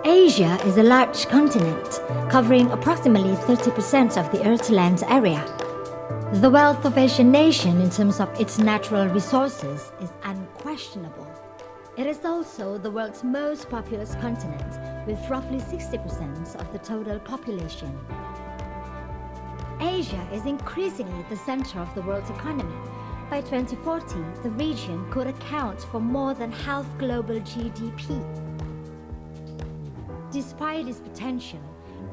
Asia is a large continent, covering approximately 30% of the Earth's land area. The wealth of Asian nation in terms of its natural resources is unquestionable. It is also the world's most populous continent, with roughly 60% of the total population. Asia is increasingly the center of the world's economy. By 2040, the region could account for more than half global GDP. Despite its potential,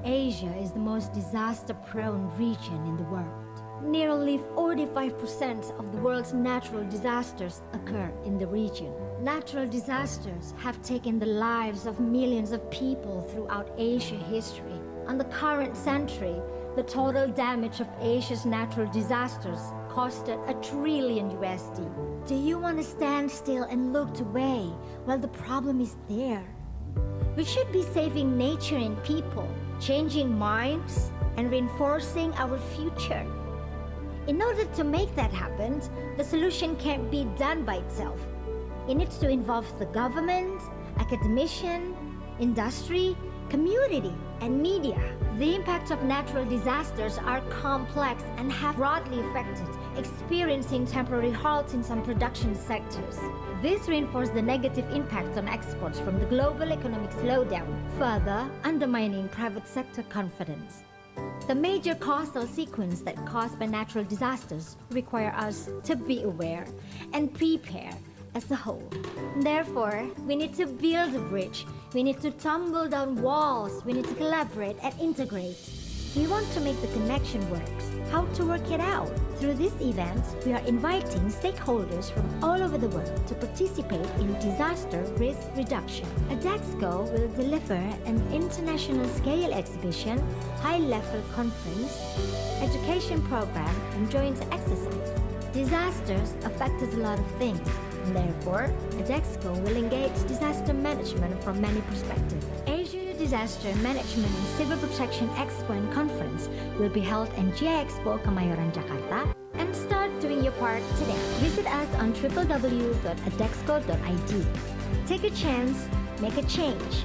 Asia is the most disaster-prone region in the world. Nearly 45% of the world's natural disasters occur in the region. Natural disasters have taken the lives of millions of people throughout Asian history. In the current century, the total damage of Asia's natural disasters costed $1 trillion. Do you want to stand still and look away while the problem is there? We should be saving nature and people, changing minds, and reinforcing our future. In order to make that happen, the solution can't be done by itself. It needs to involve the government, academician, industry, community, and media. The impacts of natural disasters are complex and have broadly affected, experiencing temporary halts in some production sectors. This reinforces the negative impact on exports from the global economic slowdown, further undermining private sector confidence. The major causal sequence that caused by natural disasters require us to be aware and prepare as a whole. Therefore, we need to build a bridge, we need to tumble down walls, we need to collaborate and integrate. We want to make the connection work. How to work it out? Through this event, we are inviting stakeholders from all over the world to participate in disaster risk reduction. Adexco will deliver an international scale exhibition, high-level conference, education program, and joint exercise. Disasters affected a lot of things. Therefore, Adexco will engage disaster management from many perspectives. Asia Disaster Management and Civil Protection Expo and Conference will be held in GI Expo Kemayoran, Jakarta, and start doing your part today. Visit us on www.adexco.id. Take a chance, make a change.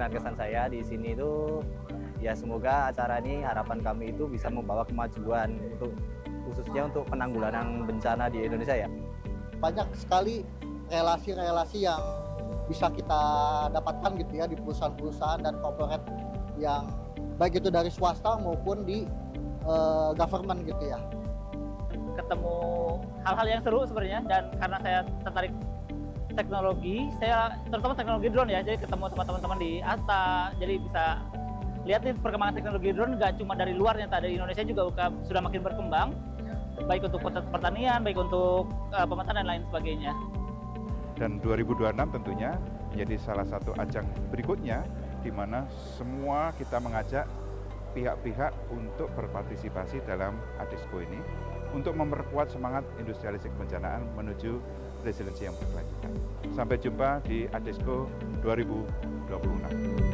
Kesan saya di sini itu ya semoga acara ini harapan kami itu bisa membawa kemajuan untuk khususnya untuk penanggulangan bencana di Indonesia ya. Banyak sekali relasi-relasi yang bisa kita dapatkan gitu ya di perusahaan-perusahaan dan corporate yang baik itu dari swasta maupun di government gitu ya. Ketemu hal-hal yang seru sebenarnya, dan karena saya tertarik teknologi, saya terutama teknologi drone ya, jadi ketemu teman-teman di ASTA, jadi bisa lihat nih perkembangan teknologi drone nggak cuma dari luar, ternyata dari Indonesia juga sudah makin berkembang, baik untuk pertanian, baik untuk pemetaan dan lain sebagainya. Dan 2026 tentunya menjadi salah satu ajang berikutnya di mana semua kita mengajak pihak-pihak untuk berpartisipasi dalam Adexco ini untuk memperkuat semangat industrialisasi kebencanaan menuju resiliensi yang berkelanjutan. Sampai jumpa di Adexco 2026.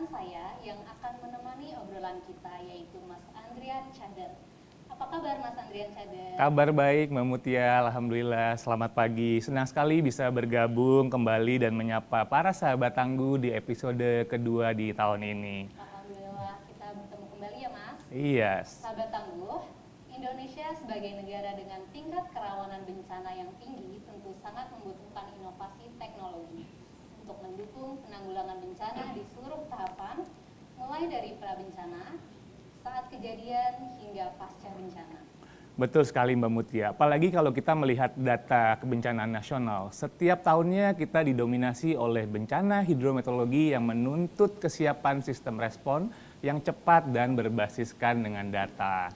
rekan saya yang akan menemani obrolan kita, yaitu Mas Andrian Cader. Apa kabar Mas Andrian Cader? Kabar baik Mbak Mutia, Alhamdulillah. Selamat pagi. Senang sekali bisa bergabung kembali dan menyapa para sahabat tangguh di episode kedua di tahun ini. Alhamdulillah kita bertemu kembali ya Mas. Iya. Sahabat tangguh, Indonesia sebagai negara dengan tingkat kerawanan bencana yang tinggi tentu sangat membutuhkan inovasi teknologi untuk mendukung penanggulangan bencana di seluruh tahapan, mulai dari prabencana, saat kejadian hingga pasca bencana. Betul sekali Mbak Mutia, apalagi kalau kita melihat data kebencanaan nasional. Setiap tahunnya kita didominasi oleh bencana hidrometeorologi yang menuntut kesiapan sistem respon yang cepat dan berbasiskan dengan data.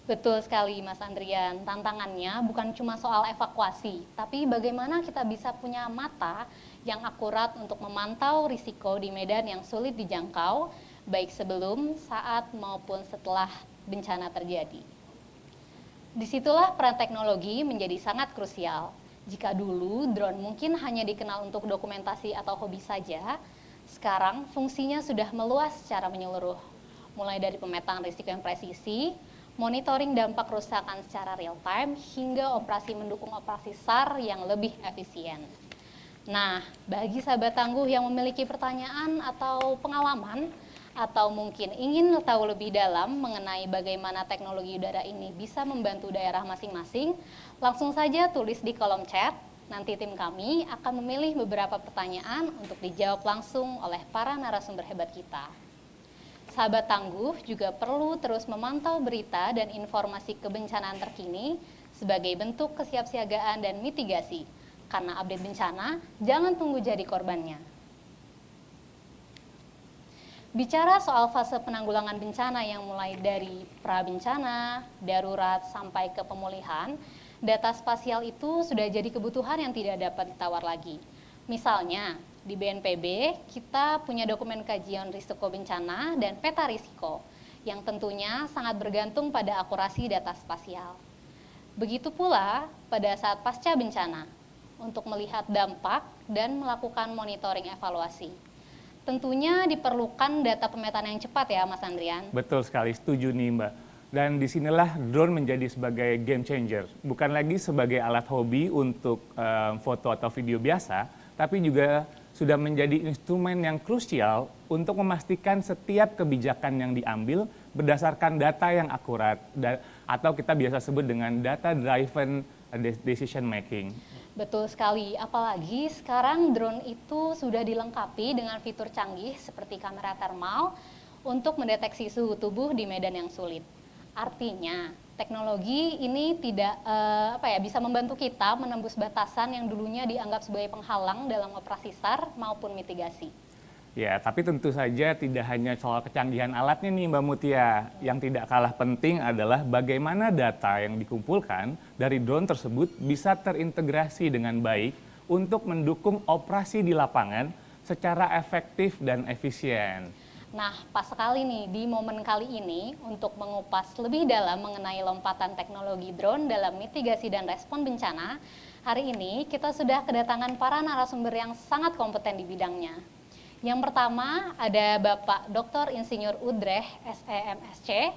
Betul sekali Mas Andrian, tantangannya bukan cuma soal evakuasi, tapi bagaimana kita bisa punya mata yang akurat untuk memantau risiko di medan yang sulit dijangkau, baik sebelum, saat, maupun setelah bencana terjadi. Disitulah peran teknologi menjadi sangat krusial. Jika dulu drone mungkin hanya dikenal untuk dokumentasi atau hobi saja, sekarang fungsinya sudah meluas secara menyeluruh. Mulai dari pemetaan risiko yang presisi, monitoring dampak kerusakan secara real time, hingga operasi mendukung operasi SAR yang lebih efisien. Nah, bagi sahabat tangguh yang memiliki pertanyaan atau pengalaman, atau mungkin ingin tahu lebih dalam mengenai bagaimana teknologi udara ini bisa membantu daerah masing-masing, langsung saja tulis di kolom chat. Nanti tim kami akan memilih beberapa pertanyaan untuk dijawab langsung oleh para narasumber hebat kita. Sahabat tangguh juga perlu terus memantau berita dan informasi kebencanaan terkini sebagai bentuk kesiapsiagaan dan mitigasi. Karena update bencana, jangan tunggu jadi korbannya. Bicara soal fase penanggulangan bencana yang mulai dari prabencana, darurat, sampai ke pemulihan, data spasial itu sudah jadi kebutuhan yang tidak dapat ditawar lagi. Misalnya, di BNPB kita punya dokumen kajian risiko bencana dan peta risiko yang tentunya sangat bergantung pada akurasi data spasial. Begitu pula pada saat pasca bencana untuk melihat dampak dan melakukan monitoring evaluasi. Tentunya diperlukan data pemetaan yang cepat ya Mas Andrian. Betul sekali, setuju nih Mbak. Dan disinilah drone menjadi sebagai game changer. Bukan lagi sebagai alat hobi untuk foto atau video biasa, tapi juga sudah menjadi instrumen yang krusial untuk memastikan setiap kebijakan yang diambil berdasarkan data yang akurat, atau kita biasa sebut dengan data driven decision making. Betul sekali, apalagi sekarang drone itu sudah dilengkapi dengan fitur canggih seperti kamera thermal untuk mendeteksi suhu tubuh di medan yang sulit. Artinya, teknologi ini tidak bisa membantu kita menembus batasan yang dulunya dianggap sebagai penghalang dalam operasi SAR maupun mitigasi. Ya, tapi tentu saja tidak hanya soal kecanggihan alatnya nih Mbak Mutia. Yang tidak kalah penting adalah bagaimana data yang dikumpulkan dari drone tersebut bisa terintegrasi dengan baik untuk mendukung operasi di lapangan secara efektif dan efisien. Nah, pas sekali nih di momen kali ini untuk mengupas lebih dalam mengenai lompatan teknologi drone dalam mitigasi dan respon bencana, hari ini kita sudah kedatangan para narasumber yang sangat kompeten di bidangnya. Yang pertama ada Bapak Dr. Insinyur Udreh SEMSC,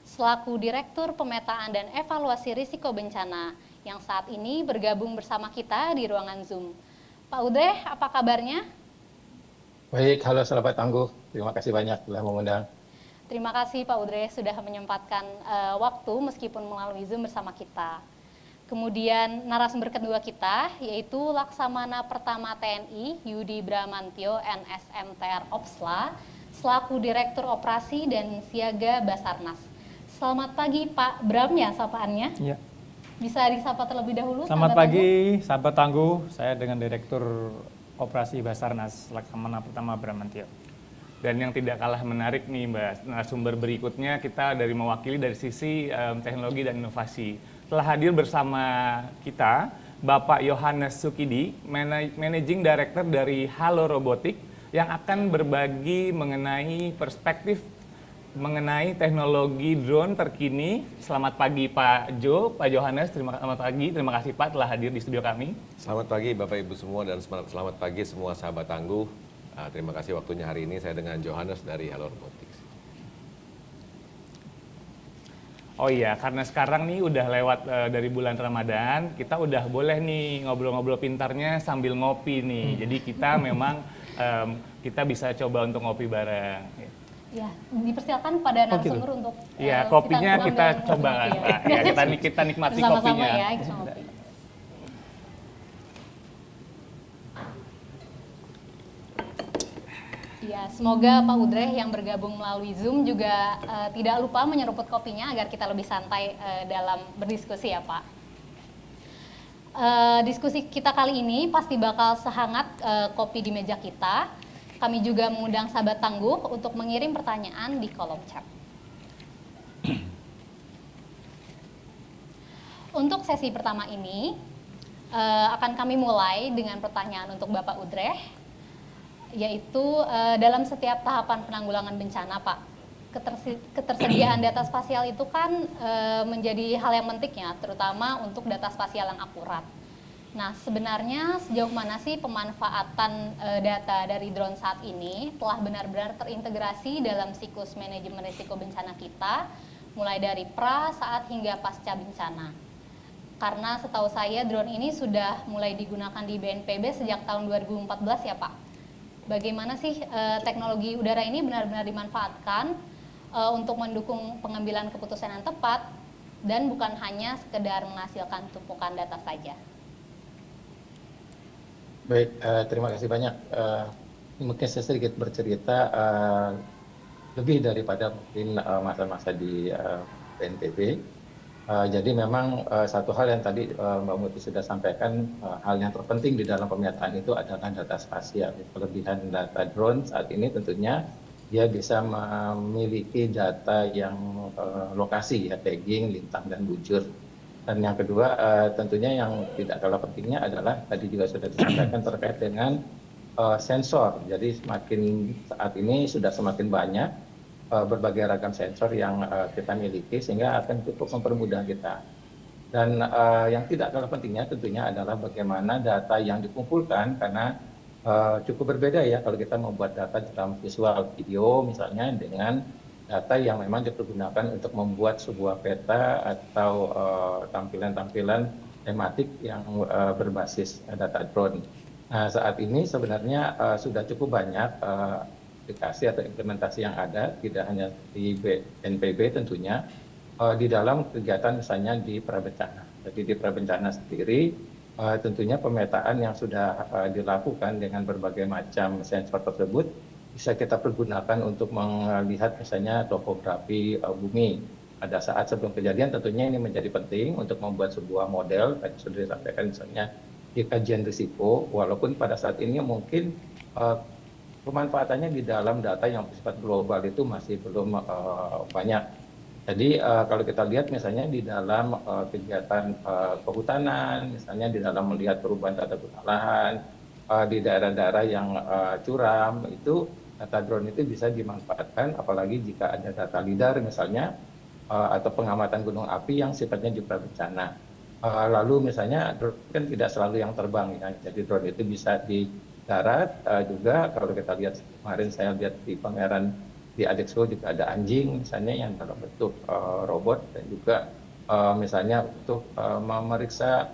selaku Direktur Pemetaan dan Evaluasi Risiko Bencana, yang saat ini bergabung bersama kita di ruangan Zoom. Pak Udreh, apa kabarnya? Baik, halo sahabat tangguh. Terima kasih banyak telah mengundang. Terima kasih Pak Udreh sudah menyempatkan waktu meskipun melalui Zoom bersama kita. Kemudian narasumber kedua kita yaitu Laksamana Pertama TNI Yudi Bramantyo NSMTR Opsla selaku Direktur Operasi dan Siaga Basarnas. Selamat pagi Pak Bram ya sapaannya. Iya. Bisa disapa terlebih dahulu. Selamat pagi sahabat tangguh, saya dengan Direktur Operasi Basarnas Laksamana Pertama Bramantyo. Dan yang tidak kalah menarik nih Mbak, narasumber berikutnya kita mewakili dari sisi teknologi dan inovasi. Telah hadir bersama kita Bapak Yohanes Sukidi, Managing Director dari Halo Robotik, yang akan berbagi mengenai perspektif mengenai teknologi drone terkini. Selamat pagi Pak Yohanes, selamat pagi, terima kasih Pak telah hadir di studio kami. Selamat pagi Bapak Ibu semua dan selamat pagi semua sahabat tangguh. Terima kasih waktunya hari ini. Saya dengan Johannes dari Hello Robotics. Oh iya, karena sekarang nih udah lewat dari bulan Ramadan, kita udah boleh nih ngobrol-ngobrol pintarnya sambil ngopi nih. Jadi kita memang kita bisa coba untuk ngopi bareng. Ya, dipersilakan pada narasumber untuk Iya, kopinya kita coba kan, ya. Pak. Ya, kita nikmati Bersama-sama kopinya. ya, kita ngopi. Ya, semoga Pak Udreh yang bergabung melalui Zoom juga tidak lupa menyeruput kopinya agar kita lebih santai dalam berdiskusi ya Pak. Diskusi kita kali ini pasti bakal sehangat kopi di meja kita. Kami juga mengundang sahabat tangguh untuk mengirim pertanyaan di kolom chat. Untuk sesi pertama ini akan kami mulai dengan pertanyaan untuk Bapak Udreh, yaitu dalam setiap tahapan penanggulangan bencana, Pak, ketersediaan data spasial itu kan menjadi hal yang penting ya, terutama untuk data spasial yang akurat. Nah, sebenarnya sejauh mana sih pemanfaatan data dari drone saat ini telah benar-benar terintegrasi dalam siklus manajemen risiko bencana kita, mulai dari pra, saat, hingga pasca bencana? Karena setahu saya drone ini sudah mulai digunakan di BNPB sejak tahun 2014 ya, Pak. Bagaimana sih teknologi udara ini benar-benar dimanfaatkan untuk mendukung pengambilan keputusan yang tepat dan bukan hanya sekedar menghasilkan tumpukan data saja. Baik, terima kasih banyak. Mungkin saya sedikit bercerita lebih daripada mungkin masa-masa di BNPB. Jadi memang satu hal yang tadi Mbak Muti sudah sampaikan, hal yang terpenting di dalam pemetaan itu adalah data spasial. Kelebihan data drone saat ini tentunya dia bisa memiliki data yang lokasi ya, tagging, lintang, dan bujur. Dan yang kedua tentunya yang tidak kalah pentingnya adalah tadi juga sudah disampaikan terkait dengan sensor. Jadi semakin saat ini sudah semakin banyak berbagai ragam sensor yang kita miliki sehingga akan cukup mempermudah kita. Dan yang tidak kalah pentingnya tentunya adalah bagaimana data yang dikumpulkan, karena cukup berbeda ya kalau kita membuat data dalam visual video misalnya dengan data yang memang dipergunakan untuk membuat sebuah peta atau tampilan-tampilan tematik yang berbasis data drone. Nah, saat ini sebenarnya sudah cukup banyak aplikasi atau implementasi yang ada, tidak hanya di BNPB tentunya, di dalam kegiatan misalnya di prabencana. Jadi di prabencana sendiri tentunya pemetaan yang sudah dilakukan dengan berbagai macam sensor tersebut bisa kita pergunakan untuk melihat misalnya topografi bumi. Pada saat sebelum kejadian tentunya ini menjadi penting untuk membuat sebuah model, tadi sudah disampaikan misalnya di kajian risiko, walaupun pada saat ini mungkin pemanfaatannya di dalam data yang bersifat global itu masih belum banyak. Jadi kalau kita lihat misalnya di dalam kegiatan kehutanan, misalnya di dalam melihat perubahan tata guna lahan, di daerah-daerah yang curam, itu data drone itu bisa dimanfaatkan, apalagi jika ada data lidar misalnya, atau pengamatan gunung api yang sifatnya juga bencana. Lalu misalnya drone kan tidak selalu yang terbang ya, jadi drone itu bisa di darat juga. Kalau kita lihat kemarin saya lihat di pameran di Adexpo juga ada anjing misalnya yang dalam bentuk robot, dan juga misalnya untuk memeriksa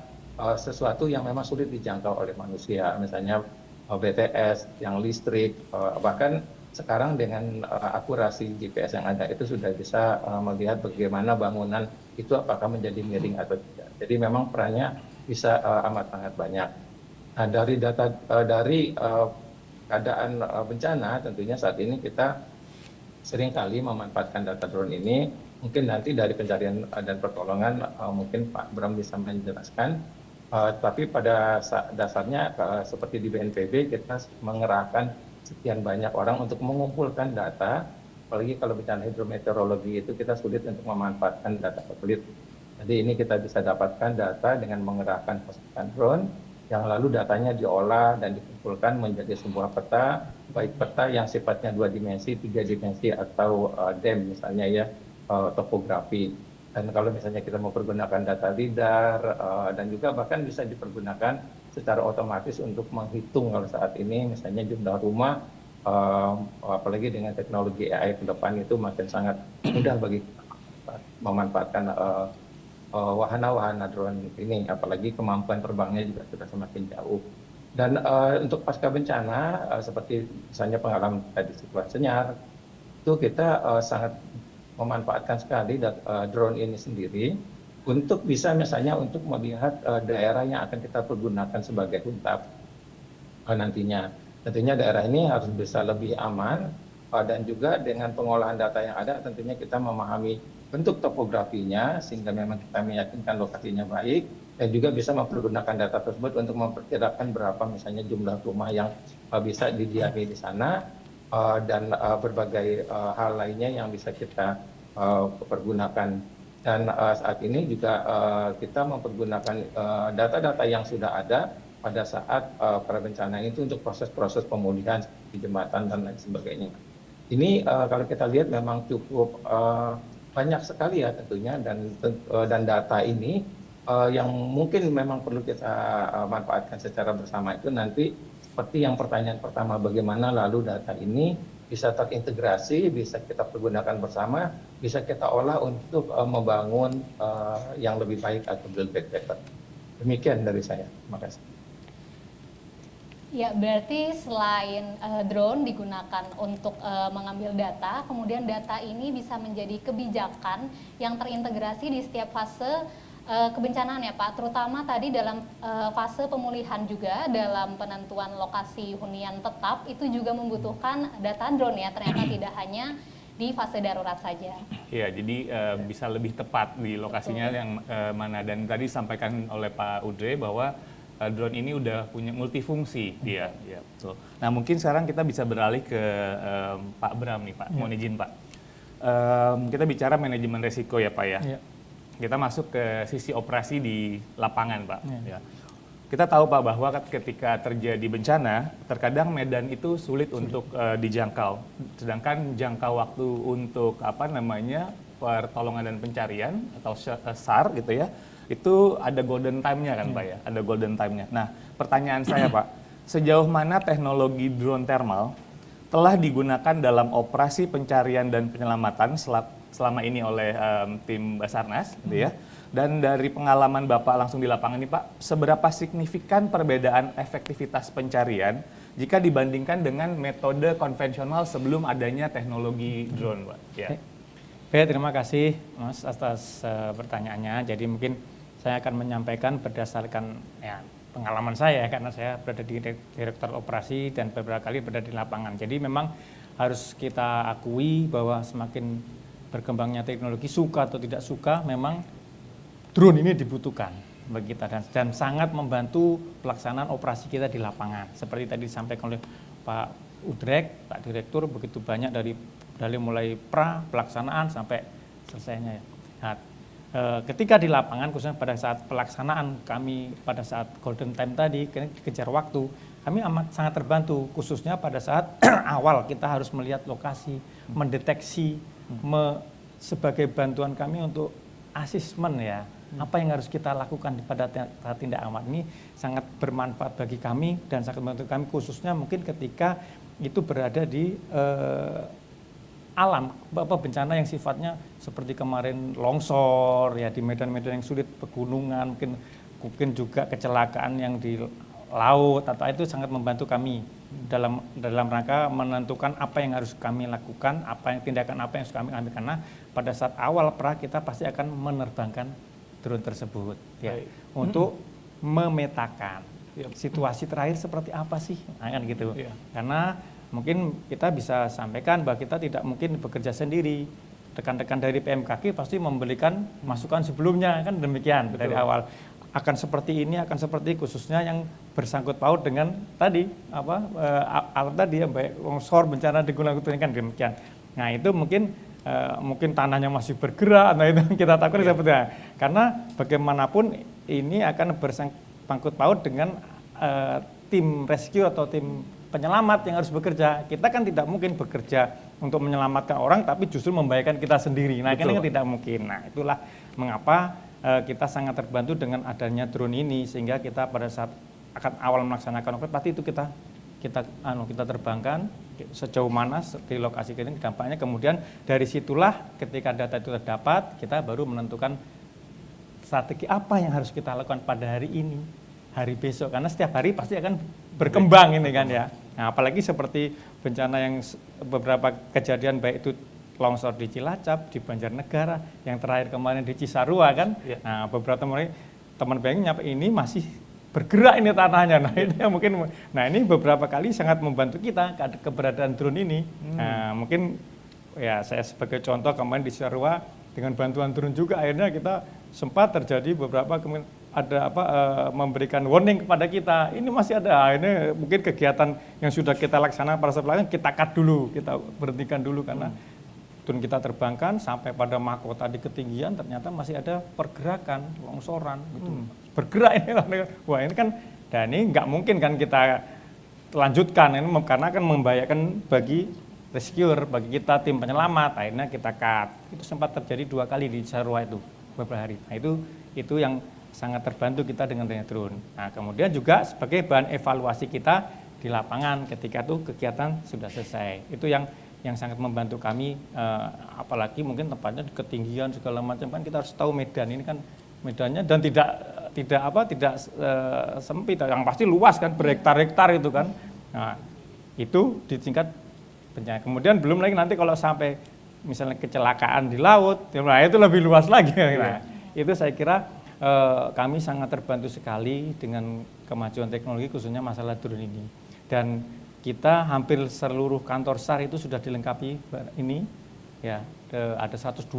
sesuatu yang memang sulit dijangkau oleh manusia, misalnya BTS yang listrik, bahkan sekarang dengan akurasi GPS yang ada itu sudah bisa melihat bagaimana bangunan itu apakah menjadi miring atau tidak. Jadi memang perannya bisa amat sangat banyak. Nah, dari data dari keadaan bencana tentunya saat ini kita seringkali memanfaatkan data drone ini. Mungkin nanti dari pencarian dan pertolongan mungkin Pak Bram bisa menjelaskan. Tapi pada dasarnya seperti di BNPB kita mengerahkan sekian banyak orang untuk mengumpulkan data. Apalagi kalau bencana hidrometeorologi itu kita sulit untuk memanfaatkan data satelit. Jadi ini kita bisa dapatkan data dengan mengerahkan pasukan drone, yang lalu datanya diolah dan dikumpulkan menjadi sebuah peta, baik peta yang sifatnya 2 dimensi, 3 dimensi, atau DEM misalnya ya, topografi. Dan kalau misalnya kita mau pergunakan data lidar dan juga bahkan bisa dipergunakan secara otomatis untuk menghitung kalau saat ini misalnya jumlah rumah, apalagi dengan teknologi AI ke depan itu makin sangat mudah bagi kita memanfaatkan wahana-wahana drone ini, apalagi kemampuan terbangnya juga sudah semakin jauh. Dan untuk pasca bencana, seperti misalnya pengalaman tadi situasi senyar, itu kita sangat memanfaatkan sekali drone ini sendiri untuk bisa misalnya untuk melihat daerah yang akan kita pergunakan sebagai huntap nantinya. Tentunya daerah ini harus bisa lebih aman dan juga dengan pengolahan data yang ada tentunya kita memahami bentuk topografinya sehingga memang kita meyakinkan lokasinya baik dan juga bisa mempergunakan data tersebut untuk memperkirakan berapa misalnya jumlah rumah yang bisa didiami di sana dan berbagai hal lainnya yang bisa kita pergunakan. Dan saat ini juga kita mempergunakan data-data yang sudah ada pada saat prabencana itu untuk proses-proses pemulihan di jembatan dan lain sebagainya. Ini kalau kita lihat memang cukup banyak sekali ya tentunya dan data ini yang mungkin memang perlu kita manfaatkan secara bersama itu nanti seperti yang pertanyaan pertama, bagaimana lalu data ini bisa terintegrasi, bisa kita pergunakan bersama, bisa kita olah untuk membangun yang lebih baik atau build back better. Demikian dari saya. Terima kasih. Ya, berarti selain drone digunakan untuk mengambil data, kemudian data ini bisa menjadi kebijakan yang terintegrasi di setiap fase kebencanaan ya Pak, terutama tadi dalam fase pemulihan juga, dalam penentuan lokasi hunian tetap, itu juga membutuhkan data drone ya, ternyata tidak hanya di fase darurat saja. Ya, jadi bisa lebih tepat di lokasinya yang mana, dan tadi disampaikan oleh Pak Udre bahwa drone ini udah punya multifungsi dia. Ya, betul. Nah mungkin sekarang kita bisa beralih ke Pak Bram nih Pak, mohon izin Pak. Kita bicara manajemen resiko ya Pak ya. Kita masuk ke sisi operasi di lapangan Pak. Ya. Kita tahu Pak bahwa ketika terjadi bencana, terkadang medan itu sulit untuk dijangkau. Sedangkan jangka waktu untuk pertolongan dan pencarian atau SAR gitu ya, itu ada golden time-nya kan Pak ya, ada golden time-nya. Nah, pertanyaan saya Pak, sejauh mana teknologi drone thermal telah digunakan dalam operasi pencarian dan penyelamatan selama ini oleh tim Basarnas gitu ya. Dan dari pengalaman Bapak langsung di lapangan ini Pak, seberapa signifikan perbedaan efektivitas pencarian jika dibandingkan dengan metode konvensional sebelum adanya teknologi drone Pak? Ya. Baik, terima kasih Mas atas pertanyaannya. Jadi mungkin saya akan menyampaikan berdasarkan pengalaman saya karena saya berada di Direktorat Operasi dan beberapa kali berada di lapangan. Jadi memang harus kita akui bahwa semakin berkembangnya teknologi, suka atau tidak suka, memang drone ini dibutuhkan bagi kita dan sangat membantu pelaksanaan operasi kita di lapangan. Seperti tadi disampaikan oleh Pak Udrek, Pak Direktur, begitu banyak dari mulai pelaksanaan sampai selesainya. Nah, ketika di lapangan, khususnya pada saat pelaksanaan kami pada saat golden time tadi, dikejar waktu, kami amat sangat terbantu, khususnya pada saat awal kita harus melihat lokasi, mendeteksi, sebagai bantuan kami untuk asesmen ya, apa yang harus kita lakukan pada tindak aman ini sangat bermanfaat bagi kami dan sangat membantu kami, khususnya mungkin ketika itu berada di alam, bencana yang sifatnya seperti kemarin longsor ya, di medan-medan yang sulit, pegunungan, mungkin juga kecelakaan yang di laut, atau itu sangat membantu kami dalam rangka menentukan apa yang harus kami lakukan, tindakan apa yang harus kami ambil, karena pada saat awal kita pasti akan menerbangkan drone tersebut ya, untuk memetakan situasi terakhir seperti apa sih, kan gitu. Karena mungkin kita bisa sampaikan bahwa kita tidak mungkin bekerja sendiri. Rekan-rekan dari PMKG pasti memberikan masukan sebelumnya, kan demikian. Betul. Dari awal akan seperti ini, akan seperti khususnya yang bersangkut paut dengan tadi alat tadi ya, baik longsor, bencana di Gunung Kidul, kan demikian. Nah itu mungkin tanahnya masih bergerak, nah itu kita takut seperti karena bagaimanapun ini akan bersangkut paut dengan tim rescue atau tim penyelamat yang harus bekerja. Kita kan tidak mungkin bekerja untuk menyelamatkan orang tapi justru membahayakan kita sendiri. Nah, ini kan tidak mungkin. Nah, itulah mengapa kita sangat terbantu dengan adanya drone ini, sehingga kita pada saat akan awal melaksanakan operasi pasti itu kita terbangkan sejauh mana di lokasi ini dampaknya, kemudian dari situlah ketika data itu terdapat kita baru menentukan strategi apa yang harus kita lakukan pada hari ini, hari besok, karena setiap hari pasti akan berkembang ini kan ya. Nah, apalagi seperti bencana yang beberapa kejadian baik itu longsor di Cilacap, di Banjarnegara, yang terakhir kemarin di Cisarua kan. Ya. Nah, beberapa teman BNI nyampe ini masih bergerak ini tanahnya. Nah, ini mungkin ini beberapa kali sangat membantu kita keberadaan drone ini. Nah, mungkin ya saya sebagai contoh kemarin di Cisarua dengan bantuan drone juga akhirnya kita sempat terjadi beberapa memberikan warning kepada kita. Ini masih ada, ini mungkin kegiatan yang sudah kita laksanakan pada saat kita cut dulu, kita berhentikan dulu karena drone kita terbangkan sampai pada mahkota di ketinggian ternyata masih ada pergerakan longsoran gitu. Bergerak ini, wah ini kan, dan ini nggak mungkin kan kita lanjutkan ini karena akan membahayakan bagi rescuer, bagi kita tim penyelamat. Akhirnya kita cut. Itu sempat terjadi 2 kali di Cisarua itu beberapa hari. Nah itu yang sangat terbantu kita dengan drone. Nah kemudian juga sebagai bahan evaluasi kita di lapangan ketika itu kegiatan sudah selesai. Itu yang sangat membantu kami, apalagi mungkin tempatnya di ketinggian segala macam kan kita harus tahu medan ini kan medannya dan tidak sempit, yang pasti luas kan berhektar-hektar itu kan. Nah itu di tingkat bencana. Kemudian belum lagi nanti kalau sampai misalnya kecelakaan di laut, nah itu lebih luas lagi. Nah, itu saya kira kami sangat terbantu sekali dengan kemajuan teknologi khususnya masalah drone ini. Dan kita hampir seluruh kantor SAR itu sudah dilengkapi ini, ya ada 120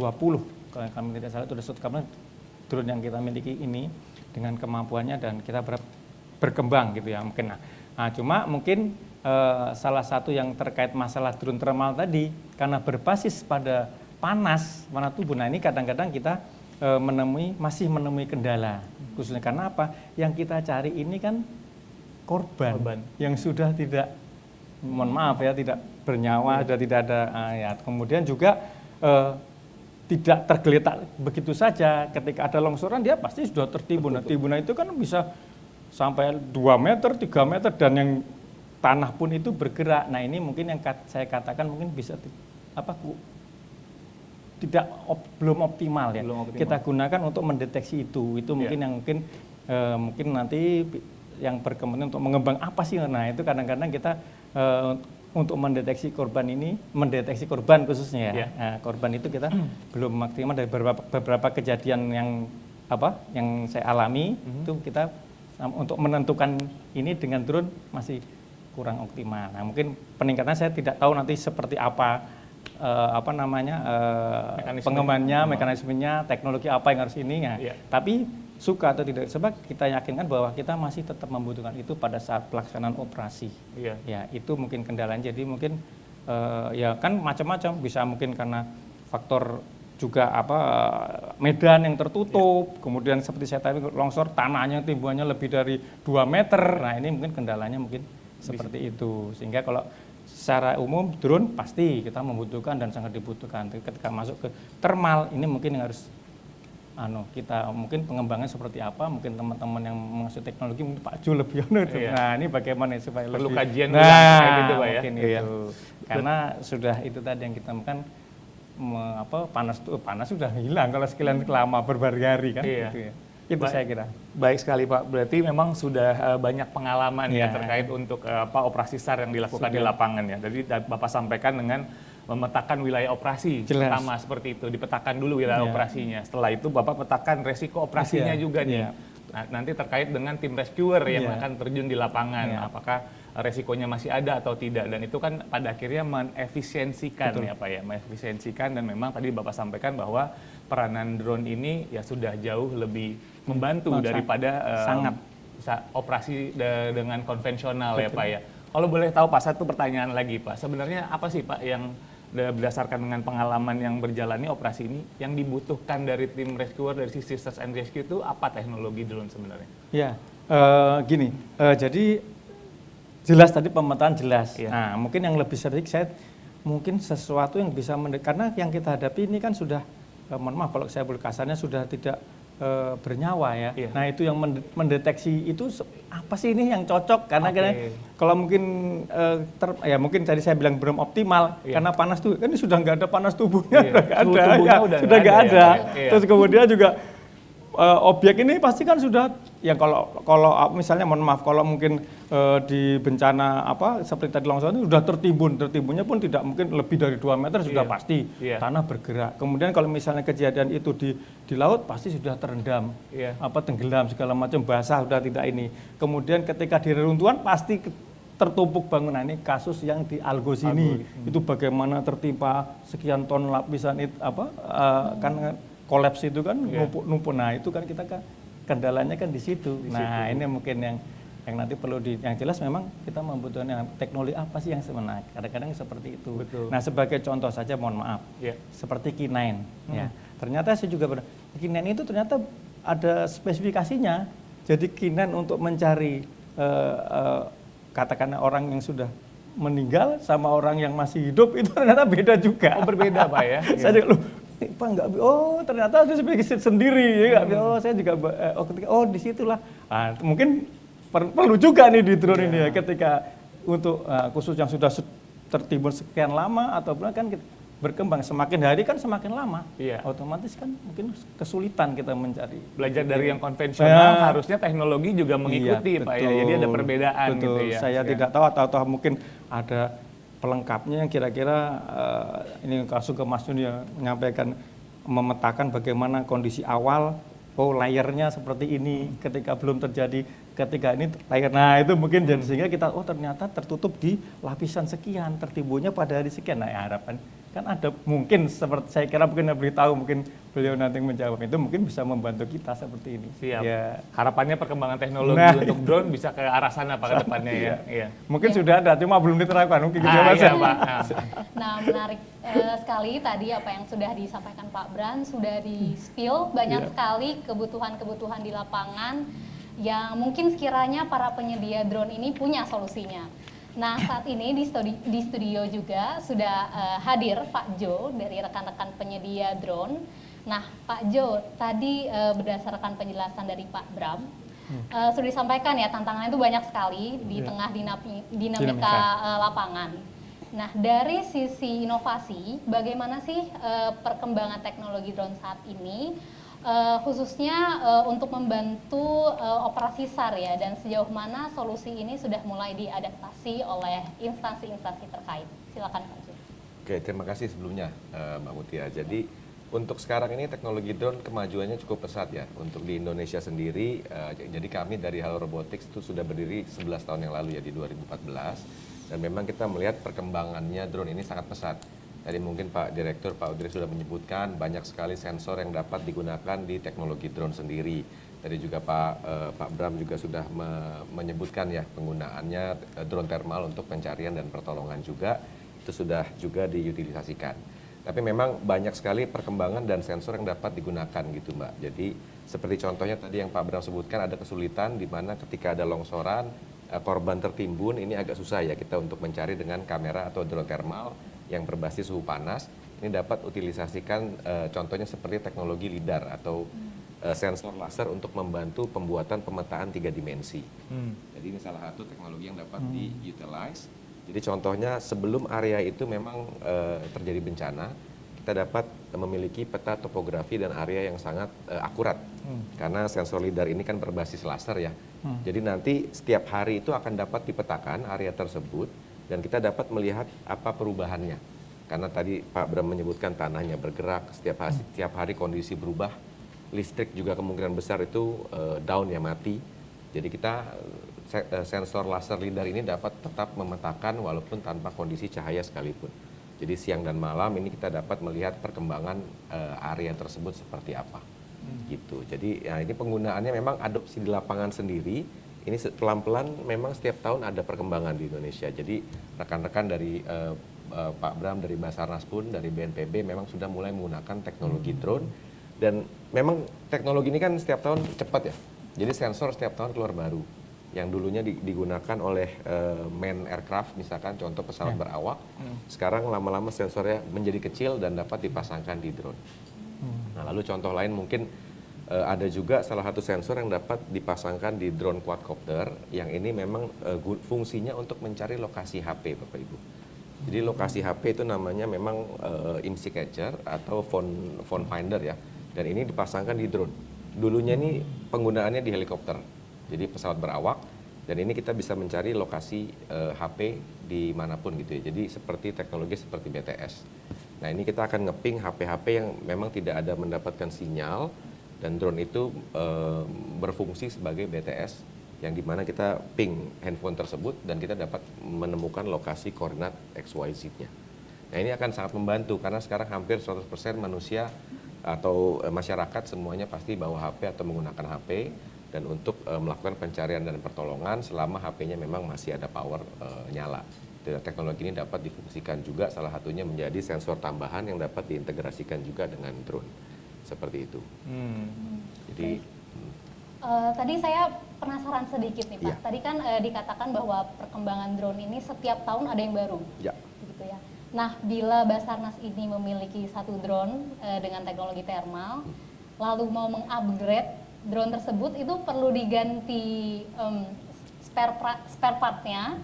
kalau kami tidak salah itu ada 1 drone yang kita miliki ini dengan kemampuannya dan kita berkembang gitu ya mungkin. Nah cuma mungkin salah satu yang terkait masalah drone thermal tadi karena berbasis pada panas warna tubuh. Nah ini kadang-kadang kita masih menemui kendala khususnya karena apa? Yang kita cari ini kan korban. Yang sudah tidak, mohon maaf ya, tidak bernyawa, sudah tidak ada ya. Kemudian juga tidak tergeletak begitu saja. Ketika ada longsoran dia pasti sudah tertimbun. Nah, timbun itu kan bisa sampai 2 meter, 3 meter dan yang tanah pun itu bergerak. Nah ini mungkin yang saya katakan mungkin bisa belum optimal ya. Kita gunakan untuk mendeteksi itu mungkin yang mungkin nanti yang berkepentingan untuk mengembang apa sih. Nah itu kadang-kadang kita untuk mendeteksi korban khususnya ya. Nah, korban itu kita belum maksimal dari beberapa kejadian yang saya alami itu kita untuk menentukan ini dengan drone masih kurang optimal. Nah, mungkin peningkatan saya tidak tahu nanti seperti apa pengembangannya, mekanismenya, teknologi apa yang harus ini ya. Tapi suka atau tidak sebab kita yakinkan bahwa kita masih tetap membutuhkan itu pada saat pelaksanaan operasi. Ya, itu mungkin kendalanya. Jadi mungkin ya kan macam-macam, bisa mungkin karena faktor juga medan yang tertutup, kemudian seperti saya tadi longsor tanahnya timbuhannya lebih dari 2 meter. Nah, ini mungkin kendalanya mungkin seperti itu. Sehingga kalau secara umum drone pasti kita membutuhkan dan sangat dibutuhkan. Tapi ketika masuk ke thermal ini mungkin yang harus kita mungkin pengembangan seperti apa, mungkin teman-teman yang menguasai teknologi mungkin Pak Ju lebih nah ini bagaimana supaya perlu lebih kajian kayak gitu Pak ya. Mungkin itu. Karena sudah itu tadi yang kita makan panas sudah hilang kalau sekalian lama berhari-hari kan gitu ya. Itu saya kira. Baik sekali Pak, berarti memang sudah banyak pengalaman ya terkait untuk operasi SAR yang dilakukan di lapangan ya. Jadi Bapak sampaikan dengan memetakan wilayah operasi pertama seperti itu, dipetakan dulu wilayah operasinya. Setelah itu Bapak petakan resiko operasinya juga nih. Nah, nanti terkait dengan tim rescuer yang akan terjun di lapangan, apakah resikonya masih ada atau tidak, dan itu kan pada akhirnya menefisiensikan ya Pak ya, menefisiensikan. Dan memang tadi Bapak sampaikan bahwa peranan drone ini ya sudah jauh lebih membantu daripada operasi dengan konvensional ya Pak ya. Kalau boleh tahu Pak, satu pertanyaan lagi Pak, sebenarnya apa sih Pak yang berdasarkan dengan pengalaman yang berjalannya operasi ini yang dibutuhkan dari tim rescuer, dari sisi search and rescue itu apa teknologi drone sebenarnya? Ya, gini, jadi jelas tadi pemetaan jelas. Nah, mungkin yang lebih sering mungkin sesuatu yang bisa karena yang kita hadapi ini kan sudah, mohon maaf kalau saya boleh kasarnya, sudah tidak bernyawa ya. Iya. Nah itu yang mendeteksi itu apa sih ini yang cocok karena kalau mungkin mungkin tadi saya bilang belum optimal karena panas tuh kan sudah nggak ada panas tubuhnya, sudah nggak ada. Terus kemudian juga objek ini pasti kan sudah ya kalau misalnya mohon maaf kalau mungkin di bencana seperti tadi longsor itu sudah tertimbunnya pun tidak mungkin lebih dari 2 meter sudah pasti tanah bergerak. Kemudian kalau misalnya kejadian itu di laut pasti sudah terendam, tenggelam segala macam basah sudah tidak ini. Kemudian ketika di reruntuhan pasti tertumpuk bangunan. Ini kasus yang di Algo sini itu bagaimana tertimpa sekian ton lapisan itu kan kolaps itu kan numpuk. Nah itu kan kita kendalanya kan di situ. Nah ini mungkin yang nanti perlu yang jelas memang kita membutuhkan teknologi apa sih yang sebenarnya kadang-kadang seperti itu. Betul. Nah sebagai contoh saja mohon maaf seperti K9 ya ternyata saya juga K9 itu ternyata ada spesifikasinya. Jadi K9 untuk mencari katakanlah orang yang sudah meninggal sama orang yang masih hidup itu ternyata beda juga. Berbeda Pak ya. Saya juga Pak nggak, ternyata itu spesifik sendiri ya nggak, saya juga disitulah. Nah, mungkin perlu juga nih di drone ini ya ketika untuk khusus yang sudah tertimbun sekian lama atau kan berkembang semakin hari kan semakin lama, otomatis kan mungkin kesulitan kita mencari. Belajar dari yang konvensional harusnya teknologi juga mengikuti Pak ya, jadi ada perbedaan gitu ya. Saya tidak tahu atau mungkin ada pelengkapnya yang kira-kira ini langsung ke Mas Jun ya menyampaikan memetakan bagaimana kondisi awal layernya seperti ini ketika belum terjadi ketika ini layer. Nah itu mungkin jadi sehingga kita ternyata tertutup di lapisan sekian tertimbunnya pada hari sekian. Nah harapan kan ada mungkin seperti saya kira mungkin beritahu mungkin beliau nanti menjawab itu mungkin bisa membantu kita seperti ini. Siap. Ya. Harapannya perkembangan teknologi untuk drone bisa ke arah sana Pak ke depannya ya. Iya. Mungkin sudah ada cuma belum diterapkan mungkin gitu Pak. Nah menarik sekali tadi apa yang sudah disampaikan Pak Bram sudah di-spill banyak sekali kebutuhan-kebutuhan di lapangan yang mungkin sekiranya para penyedia drone ini punya solusinya. Nah saat ini di studio juga sudah hadir Pak Jo dari rekan-rekan penyedia drone. Nah Pak Jo, tadi berdasarkan penjelasan dari Pak Bram, sudah disampaikan ya tantangannya itu banyak sekali di tengah dinamika lapangan. Nah dari sisi inovasi, bagaimana sih perkembangan teknologi drone saat ini? Khususnya untuk membantu operasi SAR ya, dan sejauh mana solusi ini sudah mulai diadaptasi oleh instansi-instansi terkait. Silakan Pak Jo. Oke, terima kasih sebelumnya Mbak Mutia. Jadi untuk sekarang ini teknologi drone kemajuannya cukup pesat ya. Untuk di Indonesia sendiri, jadi kami dari Halo Robotics itu sudah berdiri 11 tahun yang lalu ya di 2014. Dan memang kita melihat perkembangannya drone ini sangat pesat. Tadi mungkin Pak Direktur, Pak Udri sudah menyebutkan banyak sekali sensor yang dapat digunakan di teknologi drone sendiri. Tadi juga Pak Bram juga sudah menyebutkan ya penggunaannya drone thermal untuk pencarian dan pertolongan juga itu sudah juga diutilisasikan. Tapi memang banyak sekali perkembangan dan sensor yang dapat digunakan gitu Mbak. Jadi seperti contohnya tadi yang Pak Bram sebutkan ada kesulitan di mana ketika ada longsoran korban tertimbun ini agak susah ya kita untuk mencari dengan kamera atau drone thermal yang berbasis suhu panas. Ini dapat utilisasikan contohnya seperti teknologi LIDAR atau sensor laser untuk membantu pembuatan pemetaan 3 dimensi. Jadi ini salah satu teknologi yang dapat di-utilize. Jadi contohnya sebelum area itu memang terjadi bencana, kita dapat memiliki peta topografi dan area yang sangat akurat. Karena sensor LIDAR ini kan berbasis laser ya. Jadi nanti setiap hari itu akan dapat dipetakan area tersebut dan kita dapat melihat apa perubahannya. Karena tadi Pak Bram menyebutkan tanahnya bergerak, setiap hari kondisi berubah, listrik juga kemungkinan besar itu down ya mati. Jadi kita sensor laser LIDAR ini dapat tetap memetakan walaupun tanpa kondisi cahaya sekalipun. Jadi siang dan malam ini kita dapat melihat perkembangan area tersebut seperti apa. Gitu. Jadi ya ini penggunaannya memang adopsi di lapangan sendiri. Ini pelan-pelan memang setiap tahun ada perkembangan di Indonesia. Jadi rekan-rekan dari Pak Bram, dari Basarnas pun, dari BNPB memang sudah mulai menggunakan teknologi drone. Dan memang teknologi ini kan setiap tahun cepat ya. Jadi sensor setiap tahun keluar baru. Yang dulunya digunakan oleh main aircraft, misalkan contoh pesawat berawak. Sekarang lama-lama sensornya menjadi kecil dan dapat dipasangkan di drone. Nah lalu contoh lain mungkin Ada juga salah satu sensor yang dapat dipasangkan di drone quadcopter yang ini memang fungsinya untuk mencari lokasi HP, Bapak Ibu. Jadi lokasi HP itu namanya memang IMSI catcher atau phone finder ya. Dan ini dipasangkan di drone. Dulunya ini penggunaannya di helikopter. Jadi pesawat berawak dan ini kita bisa mencari lokasi HP dimanapun gitu ya. Jadi seperti teknologi seperti BTS. Nah ini kita akan ngeping HP-HP yang memang tidak ada mendapatkan sinyal dan drone itu berfungsi sebagai BTS yang dimana kita ping handphone tersebut dan kita dapat menemukan lokasi koordinat XYZ-nya. Nah ini akan sangat membantu karena sekarang hampir 100% manusia atau masyarakat semuanya pasti bawa HP atau menggunakan HP dan untuk melakukan pencarian dan pertolongan selama HP-nya memang masih ada power nyala. Teknologi ini dapat difungsikan juga salah satunya menjadi sensor tambahan yang dapat diintegrasikan juga dengan drone. Seperti itu. Jadi tadi saya penasaran sedikit nih Pak. Iya. Tadi kan dikatakan bahwa perkembangan drone ini setiap tahun ada yang baru. Ya. Gitu ya. Nah, bila Basarnas ini memiliki satu drone dengan teknologi thermal, lalu mau mengupgrade drone tersebut itu perlu diganti spare partnya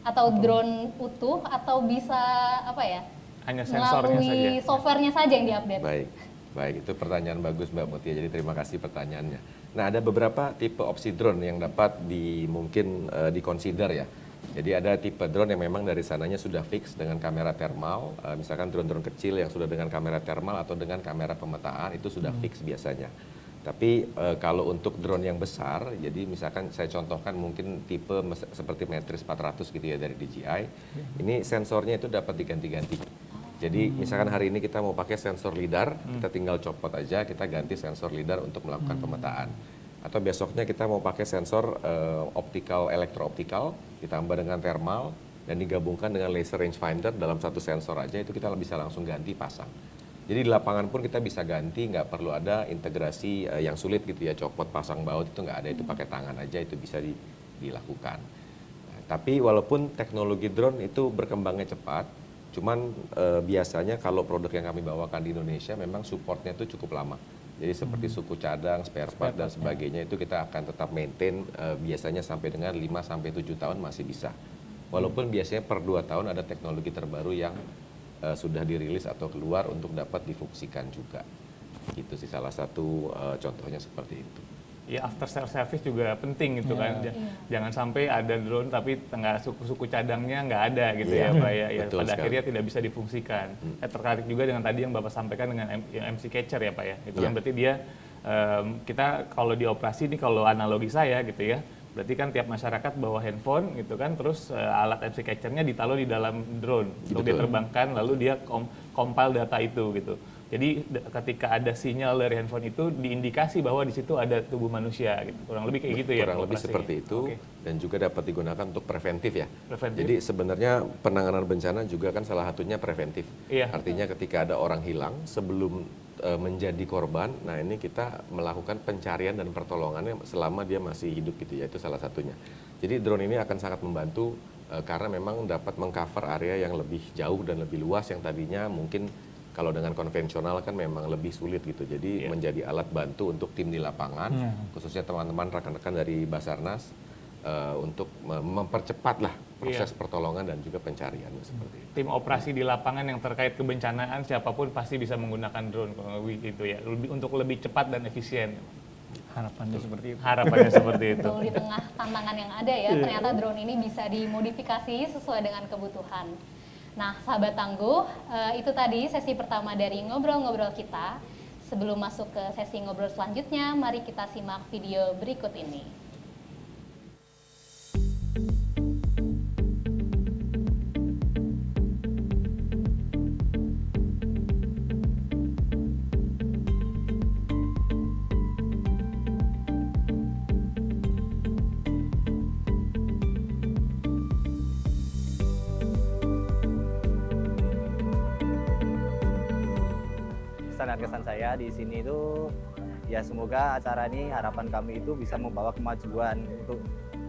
atau drone utuh atau bisa apa ya? Hanya sensornya melalui saja. softwarenya saja yang diupdate. Baik, itu pertanyaan bagus Mbak Mutia. Jadi terima kasih pertanyaannya. Nah, ada beberapa tipe opsi drone yang dapat mungkin diconsider ya. Jadi ada tipe drone yang memang dari sananya sudah fix dengan kamera thermal, misalkan drone-drone kecil yang sudah dengan kamera thermal atau dengan kamera pemetaan itu sudah fix biasanya. Tapi kalau untuk drone yang besar, jadi misalkan saya contohkan mungkin tipe seperti Matrix 400 gitu ya dari DJI, ini sensornya itu dapat diganti-ganti. Jadi misalkan hari ini kita mau pakai sensor lidar, kita tinggal copot aja, kita ganti sensor lidar untuk melakukan pemetaan. Atau besoknya kita mau pakai sensor optical, elektro-optical, ditambah dengan thermal, dan digabungkan dengan laser rangefinder dalam satu sensor aja, itu kita bisa langsung ganti pasang. Jadi di lapangan pun kita bisa ganti, nggak perlu ada integrasi yang sulit gitu ya, copot pasang baut itu nggak ada, itu pakai tangan aja itu bisa dilakukan. Nah, tapi walaupun teknologi drone itu berkembangnya cepat, cuman biasanya kalau produk yang kami bawakan di Indonesia memang supportnya itu cukup lama. Jadi seperti suku cadang, spare part dan sebagainya itu kita akan tetap maintain biasanya sampai dengan 5-7 tahun masih bisa. Walaupun biasanya per 2 tahun ada teknologi terbaru yang sudah dirilis atau keluar untuk dapat difungsikan juga. Itu sih salah satu contohnya seperti itu. Ya after sales service juga penting gitu kan. Jangan sampai ada drone tapi tengah suku-suku cadangnya nggak ada gitu ya Pak ya. Ya pada akhirnya tidak bisa difungsikan. Saya tertarik juga dengan tadi yang Bapak sampaikan dengan MC catcher ya Pak ya. Itu kan berarti dia kita kalau di operasi ini kalau analogi saya gitu ya. Berarti kan tiap masyarakat bawa handphone gitu kan, terus alat MC catcher-nya ditaruh di dalam drone untuk dia terbangkan, lalu dia compile data itu gitu. Jadi ketika ada sinyal dari handphone itu diindikasi bahwa di situ ada tubuh manusia gitu. Kurang lebih kayak gitu ya. Kurang lebih seperti itu dan juga dapat digunakan untuk preventif ya. Preventif. Jadi sebenarnya penanganan bencana juga kan salah satunya preventif. Iya. Artinya ketika ada orang hilang sebelum menjadi korban, nah ini kita melakukan pencarian dan pertolongannya selama dia masih hidup gitu ya, itu salah satunya. Jadi drone ini akan sangat membantu karena memang dapat mengcover area yang lebih jauh dan lebih luas yang tadinya mungkin kalau dengan konvensional kan memang lebih sulit gitu. Jadi menjadi alat bantu untuk tim di lapangan, khususnya teman-teman rekan-rekan dari Basarnas untuk mempercepatlah proses pertolongan dan juga pencarian seperti itu. Tim operasi di lapangan yang terkait kebencanaan siapapun pasti bisa menggunakan drone gitu ya. Untuk lebih cepat dan efisien. Harapannya seperti itu. Harapannya seperti itu. Betul, di tengah tantangan yang ada ya, ternyata drone ini bisa dimodifikasi sesuai dengan kebutuhan. Nah, sahabat tangguh, itu tadi sesi pertama dari ngobrol-ngobrol kita. Sebelum masuk ke sesi ngobrol selanjutnya, mari kita simak video berikut ini. Kesan saya di sini itu ya semoga acara ini harapan kami itu bisa membawa kemajuan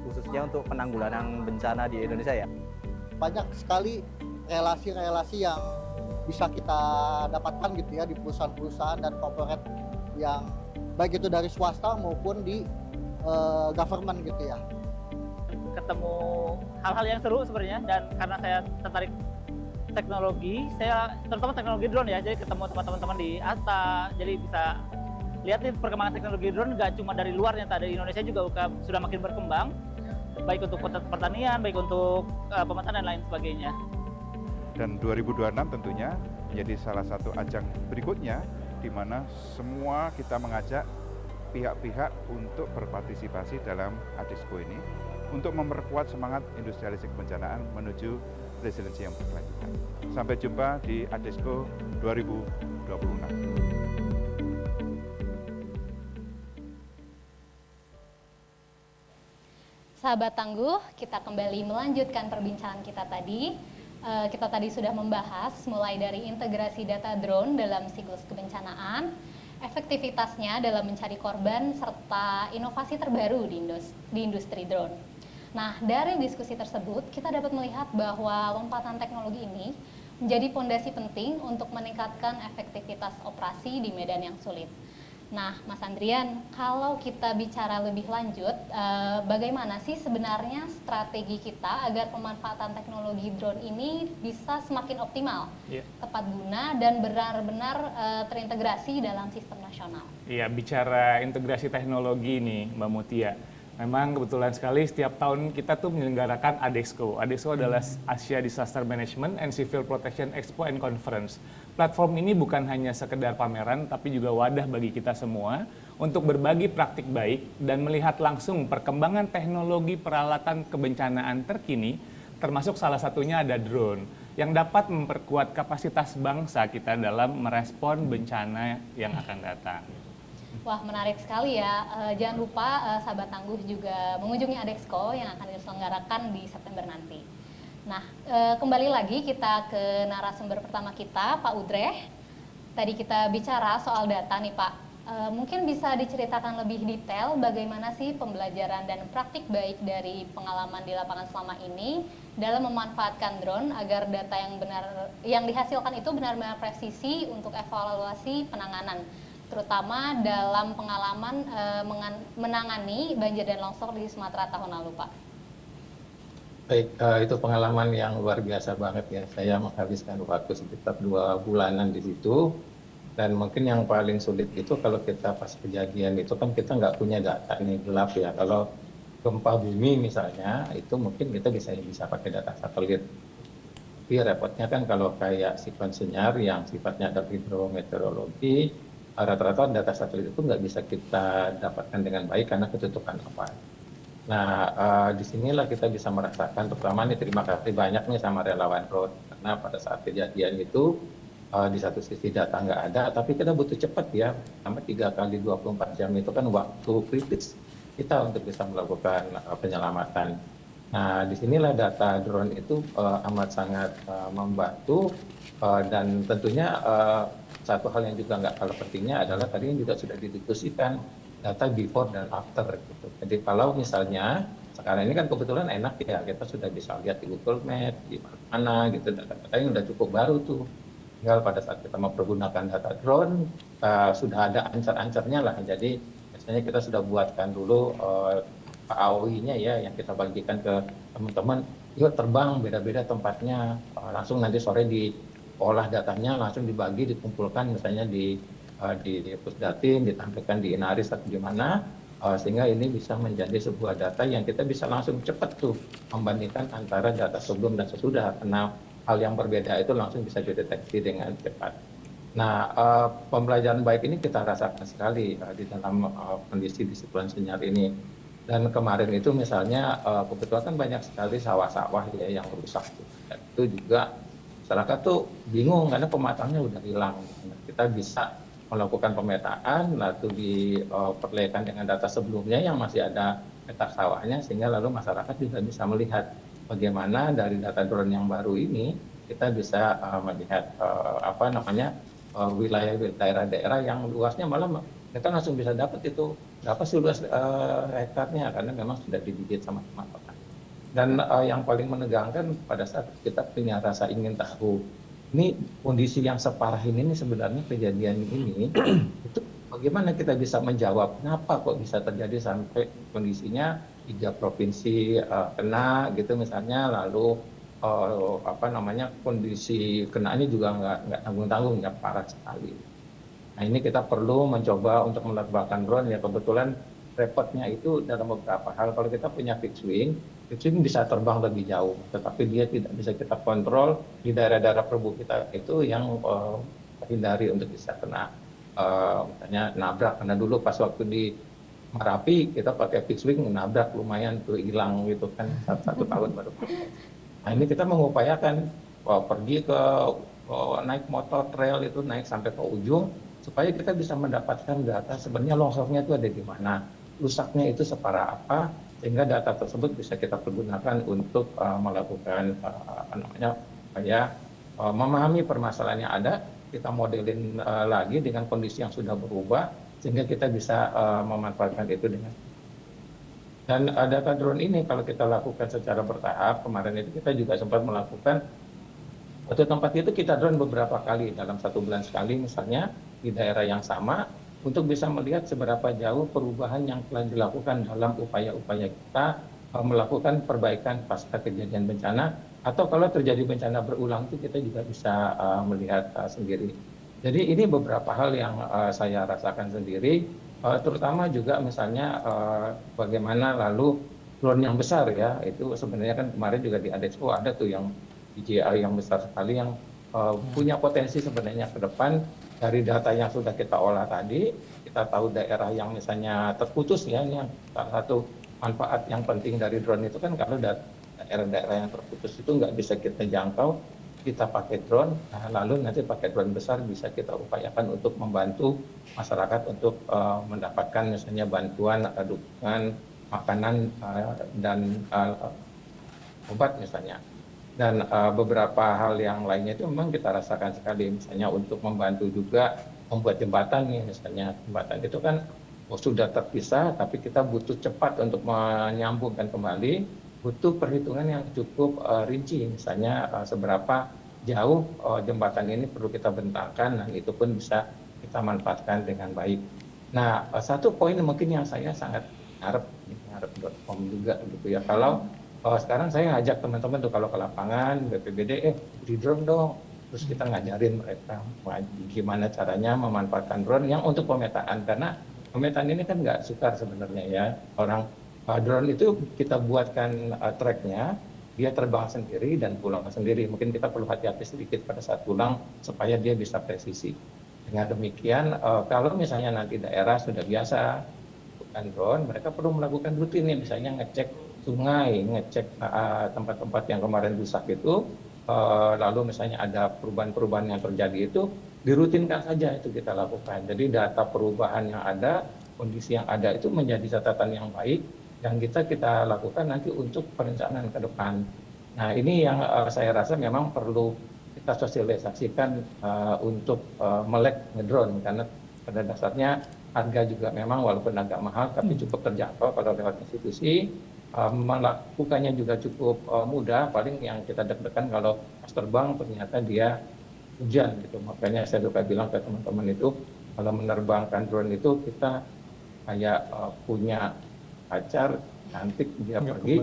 khususnya untuk penanggulangan bencana di Indonesia ya. Banyak sekali relasi-relasi yang bisa kita dapatkan gitu ya di perusahaan-perusahaan dan corporate yang baik itu dari swasta maupun di government gitu ya. Ketemu hal-hal yang seru sebenarnya, dan karena saya tertarik teknologi, saya terutama teknologi drone ya, jadi ketemu teman-teman di ASTA, jadi bisa lihat nih perkembangan teknologi drone nggak cuma dari luarnya, dari Indonesia juga sudah makin berkembang, baik untuk pertanian, baik untuk pemetaan dan lain sebagainya. Dan 2026 tentunya menjadi salah satu ajang berikutnya di mana semua kita mengajak pihak-pihak untuk berpartisipasi dalam Adexco ini untuk memperkuat semangat industrialisasi kebencanaan menuju resiliensi yang berkelanjutan. Sampai jumpa di Adexco 2026. Sahabat Tangguh, kita kembali melanjutkan perbincangan kita tadi. Kita tadi sudah membahas mulai dari integrasi data drone dalam siklus kebencanaan, efektivitasnya dalam mencari korban, serta inovasi terbaru di industri drone. Nah, dari diskusi tersebut, kita dapat melihat bahwa lompatan teknologi ini menjadi fondasi penting untuk meningkatkan efektivitas operasi di medan yang sulit. Nah, Mas Andrian, kalau kita bicara lebih lanjut, bagaimana sih sebenarnya strategi kita agar pemanfaatan teknologi drone ini bisa semakin optimal, tepat guna, dan benar-benar terintegrasi dalam sistem nasional? Iya, bicara integrasi teknologi nih, Mbak Mutia. Memang kebetulan sekali setiap tahun kita tuh menyelenggarakan Adexco. Adexco adalah Asia Disaster Management and Civil Protection Expo and Conference. Platform ini bukan hanya sekedar pameran, tapi juga wadah bagi kita semua untuk berbagi praktik baik dan melihat langsung perkembangan teknologi peralatan kebencanaan terkini, termasuk salah satunya ada drone, yang dapat memperkuat kapasitas bangsa kita dalam merespon bencana yang akan datang. Wah, menarik sekali ya. Jangan lupa sahabat Tangguh juga mengunjungi Adexco yang akan diselenggarakan di September nanti. Nah, kembali lagi kita ke narasumber pertama kita, Pak Udreh. Tadi kita bicara soal data nih Pak. Mungkin bisa diceritakan lebih detail bagaimana sih pembelajaran dan praktik baik dari pengalaman di lapangan selama ini dalam memanfaatkan drone agar data yang dihasilkan itu benar-benar presisi untuk evaluasi penanganan, terutama dalam pengalaman menangani banjir dan longsor di Sumatera tahun lalu, Pak. Baik, itu pengalaman yang luar biasa banget ya. Saya menghabiskan waktu sekitar 2 bulanan di situ. Dan mungkin yang paling sulit itu kalau kita pas kejadian itu kan kita nggak punya data nih, gelap ya. Kalau gempa bumi misalnya, itu mungkin kita bisa pakai data satelit. Tapi repotnya kan kalau kayak sikon senyar yang sifatnya ada hidrometeorologi, rata-rata data satelit itu nggak bisa kita dapatkan dengan baik karena ketutupan awan. Nah, disinilah kita bisa merasakan, terutama nih terima kasih banyak nih sama relawan drone, karena pada saat kejadian itu di satu sisi data nggak ada, tapi kita butuh cepat ya, sampai 3 kali 24 jam itu kan waktu kritis kita untuk bisa melakukan penyelamatan. Nah, disinilah data drone itu amat sangat membantu, dan tentunya satu hal yang juga nggak kalah pentingnya adalah tadi yang juga sudah didiskusikan, data before dan after gitu. Jadi kalau misalnya sekarang ini kan kebetulan enak ya, kita sudah bisa lihat di Google Maps, di mana gitu, data-data yang udah cukup baru tuh. Tinggal pada saat kita mempergunakan data drone, sudah ada ancar-ancarnya lah. Jadi biasanya kita sudah buatkan dulu AOI-nya ya, yang kita bagikan ke teman-teman, yuk terbang beda-beda tempatnya, langsung nanti sore diolah datanya, langsung dibagi, dikumpulkan misalnya di Pusdatin, ditampilkan di Inaris atau di mana, sehingga ini bisa menjadi sebuah data yang kita bisa langsung cepat tuh membandingkan antara data sebelum dan sesudah, karena hal yang berbeda itu langsung bisa dideteksi dengan cepat. Nah, pembelajaran baik ini kita rasakan sekali di dalam kondisi di siklon senyar ini. Dan kemarin itu misalnya kebetulan kan banyak sekali sawah-sawah ya yang rusak. Dan itu juga masyarakat tuh bingung karena pematangnya udah hilang. Nah, kita bisa melakukan pemetaan, lalu diperlihatkan dengan data sebelumnya yang masih ada petak sawahnya, sehingga lalu masyarakat juga bisa melihat bagaimana dari data drone yang baru ini kita bisa melihat wilayah daerah-daerah yang luasnya malah kita langsung bisa dapat itu berapa sih luas hektarnya, karena memang sudah digigit sama teman-teman. Dan yang paling menegangkan pada saat kita punya rasa ingin tahu ini kondisi yang separah ini sebenarnya kejadian ini itu bagaimana kita bisa menjawab kenapa kok bisa terjadi sampai kondisinya 3 provinsi kena gitu misalnya, lalu kondisi kenanya juga nggak tanggung-tanggung, nggak parah sekali. Nah ini kita perlu mencoba untuk menerbangkan drone ya, kebetulan repotnya itu dalam beberapa hal. Kalau kita punya fixed wing bisa terbang lebih jauh, tetapi dia tidak bisa kita kontrol di daerah-daerah perbu kita itu yang hindari untuk bisa kena misalnya nabrak. Karena dulu pas waktu di Merapi kita pakai fixed wing nabrak lumayan tuh, hilang gitu kan 1 tahun baru. Nah ini kita mengupayakan pergi ke naik motor trail itu, naik sampai ke ujung supaya kita bisa mendapatkan data sebenarnya longsornya itu ada di mana, rusaknya itu separah apa, sehingga data tersebut bisa kita pergunakan untuk melakukan supaya memahami permasalahan yang ada, kita modelin lagi dengan kondisi yang sudah berubah sehingga kita bisa memanfaatkan itu dengan. Dan data drone ini kalau kita lakukan secara bertahap, kemarin itu kita juga sempat melakukan waktu tempat itu kita drone beberapa kali dalam 1 bulan sekali misalnya di daerah yang sama untuk bisa melihat seberapa jauh perubahan yang telah dilakukan dalam upaya-upaya kita melakukan perbaikan pasca kejadian bencana, atau kalau terjadi bencana berulang itu kita juga bisa melihat sendiri. Jadi ini beberapa hal yang saya rasakan sendiri, terutama juga misalnya bagaimana lalu drone yang besar ya, itu sebenarnya kan kemarin juga di Adexpo ada tuh yang DJI yang besar sekali yang punya potensi sebenarnya ke depan. Dari data yang sudah kita olah tadi, kita tahu daerah yang misalnya terputus ya, ini yang salah satu manfaat yang penting dari drone itu kan kalau daerah-daerah yang terputus itu nggak bisa kita jangkau, kita pakai drone, lalu nanti pakai drone besar bisa kita upayakan untuk membantu masyarakat untuk mendapatkan misalnya bantuan, dukungan, makanan dan obat misalnya. Dan beberapa hal yang lainnya itu memang kita rasakan sekali, misalnya untuk membantu juga membuat jembatan nih, misalnya jembatan itu kan sudah terpisah tapi kita butuh cepat untuk menyambungkan kembali, butuh perhitungan yang cukup rinci, misalnya seberapa jauh jembatan ini perlu kita bentangkan, dan itu pun bisa kita manfaatkan dengan baik. Nah, satu poin mungkin yang saya sangat harap juga gitu ya, kalau sekarang saya ngajak teman-teman tuh kalau ke lapangan BPBD di drone dong, terus kita ngajarin mereka gimana caranya memanfaatkan drone yang untuk pemetaan, karena pemetaan ini kan nggak sukar sebenarnya ya, orang drone itu kita buatkan tracknya, dia terbang sendiri dan pulang sendiri. Mungkin kita perlu hati-hati sedikit pada saat pulang supaya dia bisa presisi. Dengan demikian kalau misalnya nanti daerah sudah biasa bukan drone, mereka perlu melakukan rutin nih, misalnya ngecek sungai, ngecek tempat-tempat yang kemarin rusak itu, lalu misalnya ada perubahan-perubahan yang terjadi itu, dirutinkan saja itu kita lakukan. Jadi data perubahan yang ada, kondisi yang ada itu menjadi catatan yang baik, dan kita lakukan nanti untuk perencanaan ke depan. Nah ini yang saya rasa memang perlu kita sosialisasikan untuk melek ngedrone, karena pada dasarnya harga juga memang walaupun agak mahal tapi cukup terjangkau kalau lewat institusi. Melakukannya juga cukup mudah, paling yang kita deg-degan kalau pas terbang ternyata dia hujan gitu. Makanya saya suka bilang ke teman-teman itu, kalau menerbangkan drone itu kita kayak punya pacar, nanti dia pergi,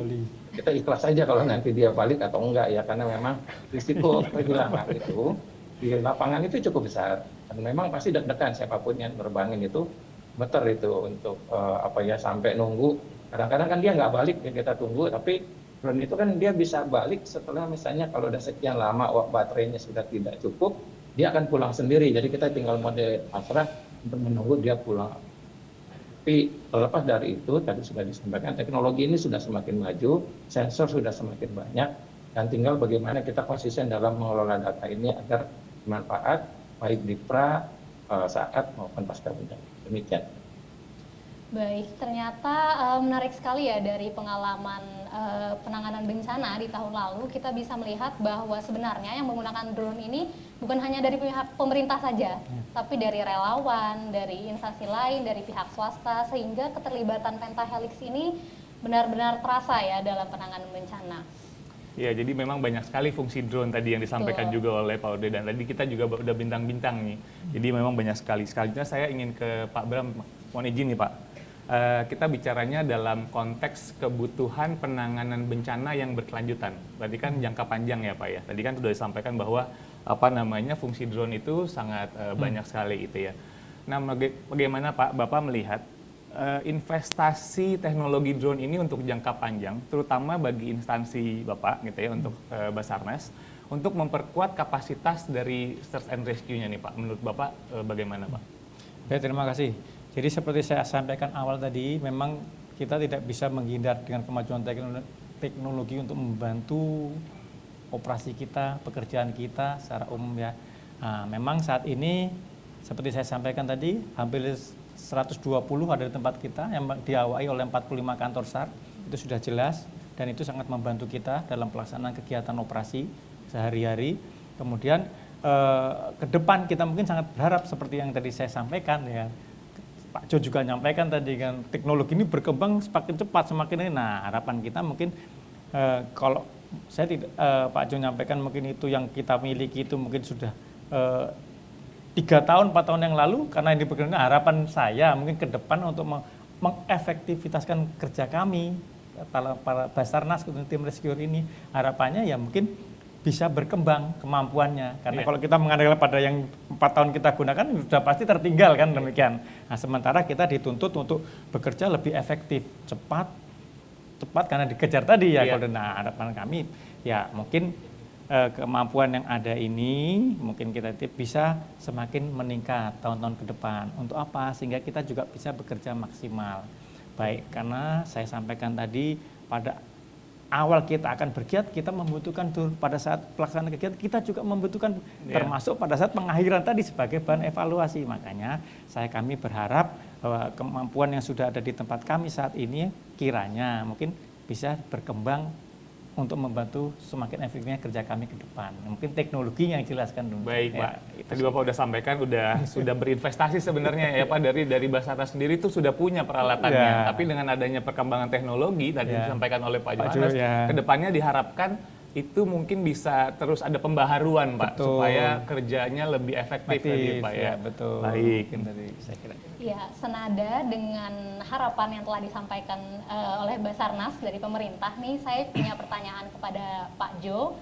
kita ikhlas aja kalau nanti dia balik atau enggak ya, karena memang risiko kehilangan itu di lapangan itu cukup besar, dan memang pasti deg-degan siapapun yang terbangin itu, beter itu untuk sampai nunggu. Kadang-kadang kan dia nggak balik, ya kita tunggu, tapi drone itu kan dia bisa balik setelah misalnya kalau udah sekian lama baterainya sudah tidak cukup, dia akan pulang sendiri. Jadi kita tinggal mode pasrah untuk menunggu dia pulang. Tapi terlepas dari itu, tadi sudah disampaikan, teknologi ini sudah semakin maju, sensor sudah semakin banyak, dan tinggal bagaimana kita konsisten dalam mengelola data ini agar bermanfaat baik di saat maupun pasca bencana. Demikian. Baik, ternyata menarik sekali ya dari pengalaman penanganan bencana di tahun lalu, kita bisa melihat bahwa sebenarnya yang menggunakan drone ini bukan hanya dari pihak pemerintah saja, tapi dari relawan, dari instansi lain, dari pihak swasta, sehingga keterlibatan pentahelix ini benar-benar terasa ya dalam penanganan bencana. Ya, jadi memang banyak sekali fungsi drone tadi yang disampaikan Betul. juga oleh Pak Ode, dan tadi kita juga udah bintang-bintang nih. Jadi memang banyak sekali. Selanjutnya saya ingin ke Pak Bram, mohon izin nih Pak. Kita bicaranya dalam konteks kebutuhan penanganan bencana yang berkelanjutan. Tadi kan jangka panjang ya Pak ya. Tadi kan sudah disampaikan bahwa fungsi drone itu sangat banyak sekali gitu ya. Nah, bagaimana Pak Bapak melihat investasi teknologi drone ini untuk jangka panjang, terutama bagi instansi Bapak gitu ya, untuk Basarnas, untuk memperkuat kapasitas dari search and rescue-nya nih Pak. Menurut Bapak bagaimana Pak? Ya, terima kasih. Jadi seperti saya sampaikan awal tadi, memang kita tidak bisa menghindar dengan kemajuan teknologi untuk membantu operasi kita, pekerjaan kita secara umum ya. Nah, memang saat ini seperti saya sampaikan tadi, hampir 120 ada di tempat kita yang diawai oleh 45 kantor SAR, itu sudah jelas dan itu sangat membantu kita dalam pelaksanaan kegiatan operasi sehari-hari. Kemudian ke depan kita mungkin sangat berharap seperti yang tadi saya sampaikan ya, Pak Jo juga menyampaikan tadi kan, teknologi ini berkembang semakin cepat semakin ini. Nah, harapan kita mungkin kalau saya tidak Pak Jo menyampaikan mungkin itu yang kita miliki itu mungkin sudah 3 tahun, 4 tahun yang lalu, karena ini berkembang, harapan saya mungkin ke depan untuk mengefektivitaskan kerja kami, para Basarnas, tim rescue ini, harapannya ya mungkin bisa berkembang kemampuannya. Karena kalau kita mengandalkan pada yang 4 tahun kita gunakan, sudah pasti tertinggal kan demikian. Nah, sementara kita dituntut untuk bekerja lebih efektif, cepat karena dikejar tadi ya. Nah, harapan kami ya mungkin kemampuan yang ada ini mungkin kita bisa semakin meningkat tahun-tahun ke depan. Untuk apa? Sehingga kita juga bisa bekerja maksimal. Baik, karena saya sampaikan tadi pada awal kita akan bergiat, kita membutuhkan pada saat pelaksanaan kegiatan, kita juga membutuhkan termasuk pada saat pengakhiran tadi sebagai bahan evaluasi. Makanya kami berharap bahwa kemampuan yang sudah ada di tempat kami saat ini kiranya mungkin bisa berkembang untuk membantu semakin efektifnya kerja kami ke depan. Mungkin teknologinya yang jelaskan dulu. Baik Pak, tadi Bapak sudah sampaikan sudah berinvestasi sebenarnya ya Pak, dari Basarnas sendiri itu sudah punya peralatannya. Tapi dengan adanya perkembangan teknologi tadi disampaikan oleh Pak Johannes, ke depannya diharapkan itu mungkin bisa terus ada pembaharuan Pak, supaya kerjanya lebih efektif lagi Pak ya. Betul. Baik. Saya kira. Ya, senada dengan harapan yang telah disampaikan oleh Basarnas dari pemerintah nih, saya punya pertanyaan kepada Pak Jo.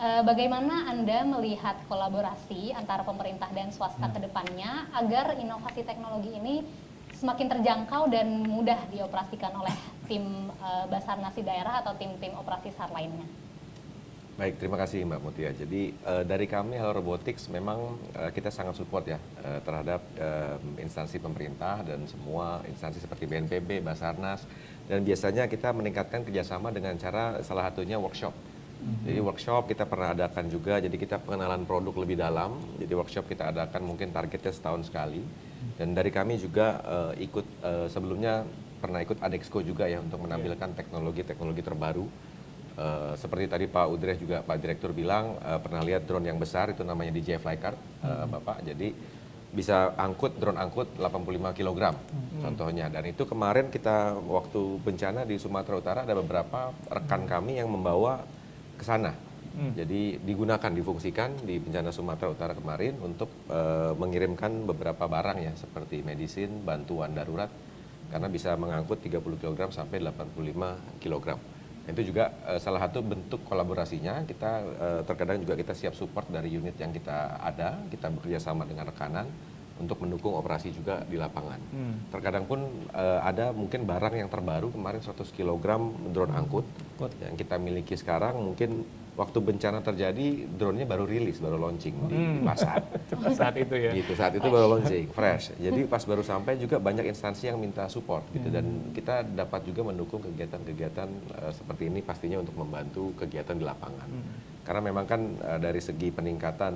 Bagaimana Anda melihat kolaborasi antara pemerintah dan swasta ke depannya agar inovasi teknologi ini semakin terjangkau dan mudah dioperasikan oleh tim Basarnas di daerah atau tim-tim operasi SAR lainnya? Baik, terima kasih Mbak Mutia. Jadi dari kami Hello Robotics memang kita sangat support ya terhadap instansi pemerintah dan semua instansi seperti BNPB, Basarnas, dan biasanya kita meningkatkan kerjasama dengan cara salah satunya workshop. Jadi workshop kita pernah adakan juga, jadi kita pengenalan produk lebih dalam. Jadi workshop kita adakan mungkin targetnya setahun sekali. Dan dari kami juga sebelumnya pernah ikut Adexco juga ya untuk menampilkan teknologi-teknologi terbaru. Seperti tadi Pak Udreh juga Pak Direktur bilang pernah lihat drone yang besar itu namanya DJI Flycard Bapak, jadi bisa drone angkut 85 kg contohnya, dan itu kemarin kita waktu bencana di Sumatera Utara ada beberapa rekan kami yang membawa ke sana, jadi digunakan, difungsikan di bencana Sumatera Utara kemarin untuk mengirimkan beberapa barang ya seperti medisin, bantuan darurat, karena bisa mengangkut 30 kg sampai 85 kg. Itu juga salah satu bentuk kolaborasinya. Kita terkadang juga kita siap support dari unit yang kita ada, kita bekerja sama dengan rekanan untuk mendukung operasi juga di lapangan. Terkadang pun ada mungkin barang yang terbaru kemarin 100 kg drone angkut yang kita miliki sekarang, mungkin waktu bencana terjadi drone-nya baru rilis, baru launching di pasar. Saat itu ya. Gitu, saat itu baru launching, fresh. Jadi pas baru sampai juga banyak instansi yang minta support gitu, dan kita dapat juga mendukung kegiatan-kegiatan seperti ini pastinya untuk membantu kegiatan di lapangan. Karena memang kan dari segi peningkatan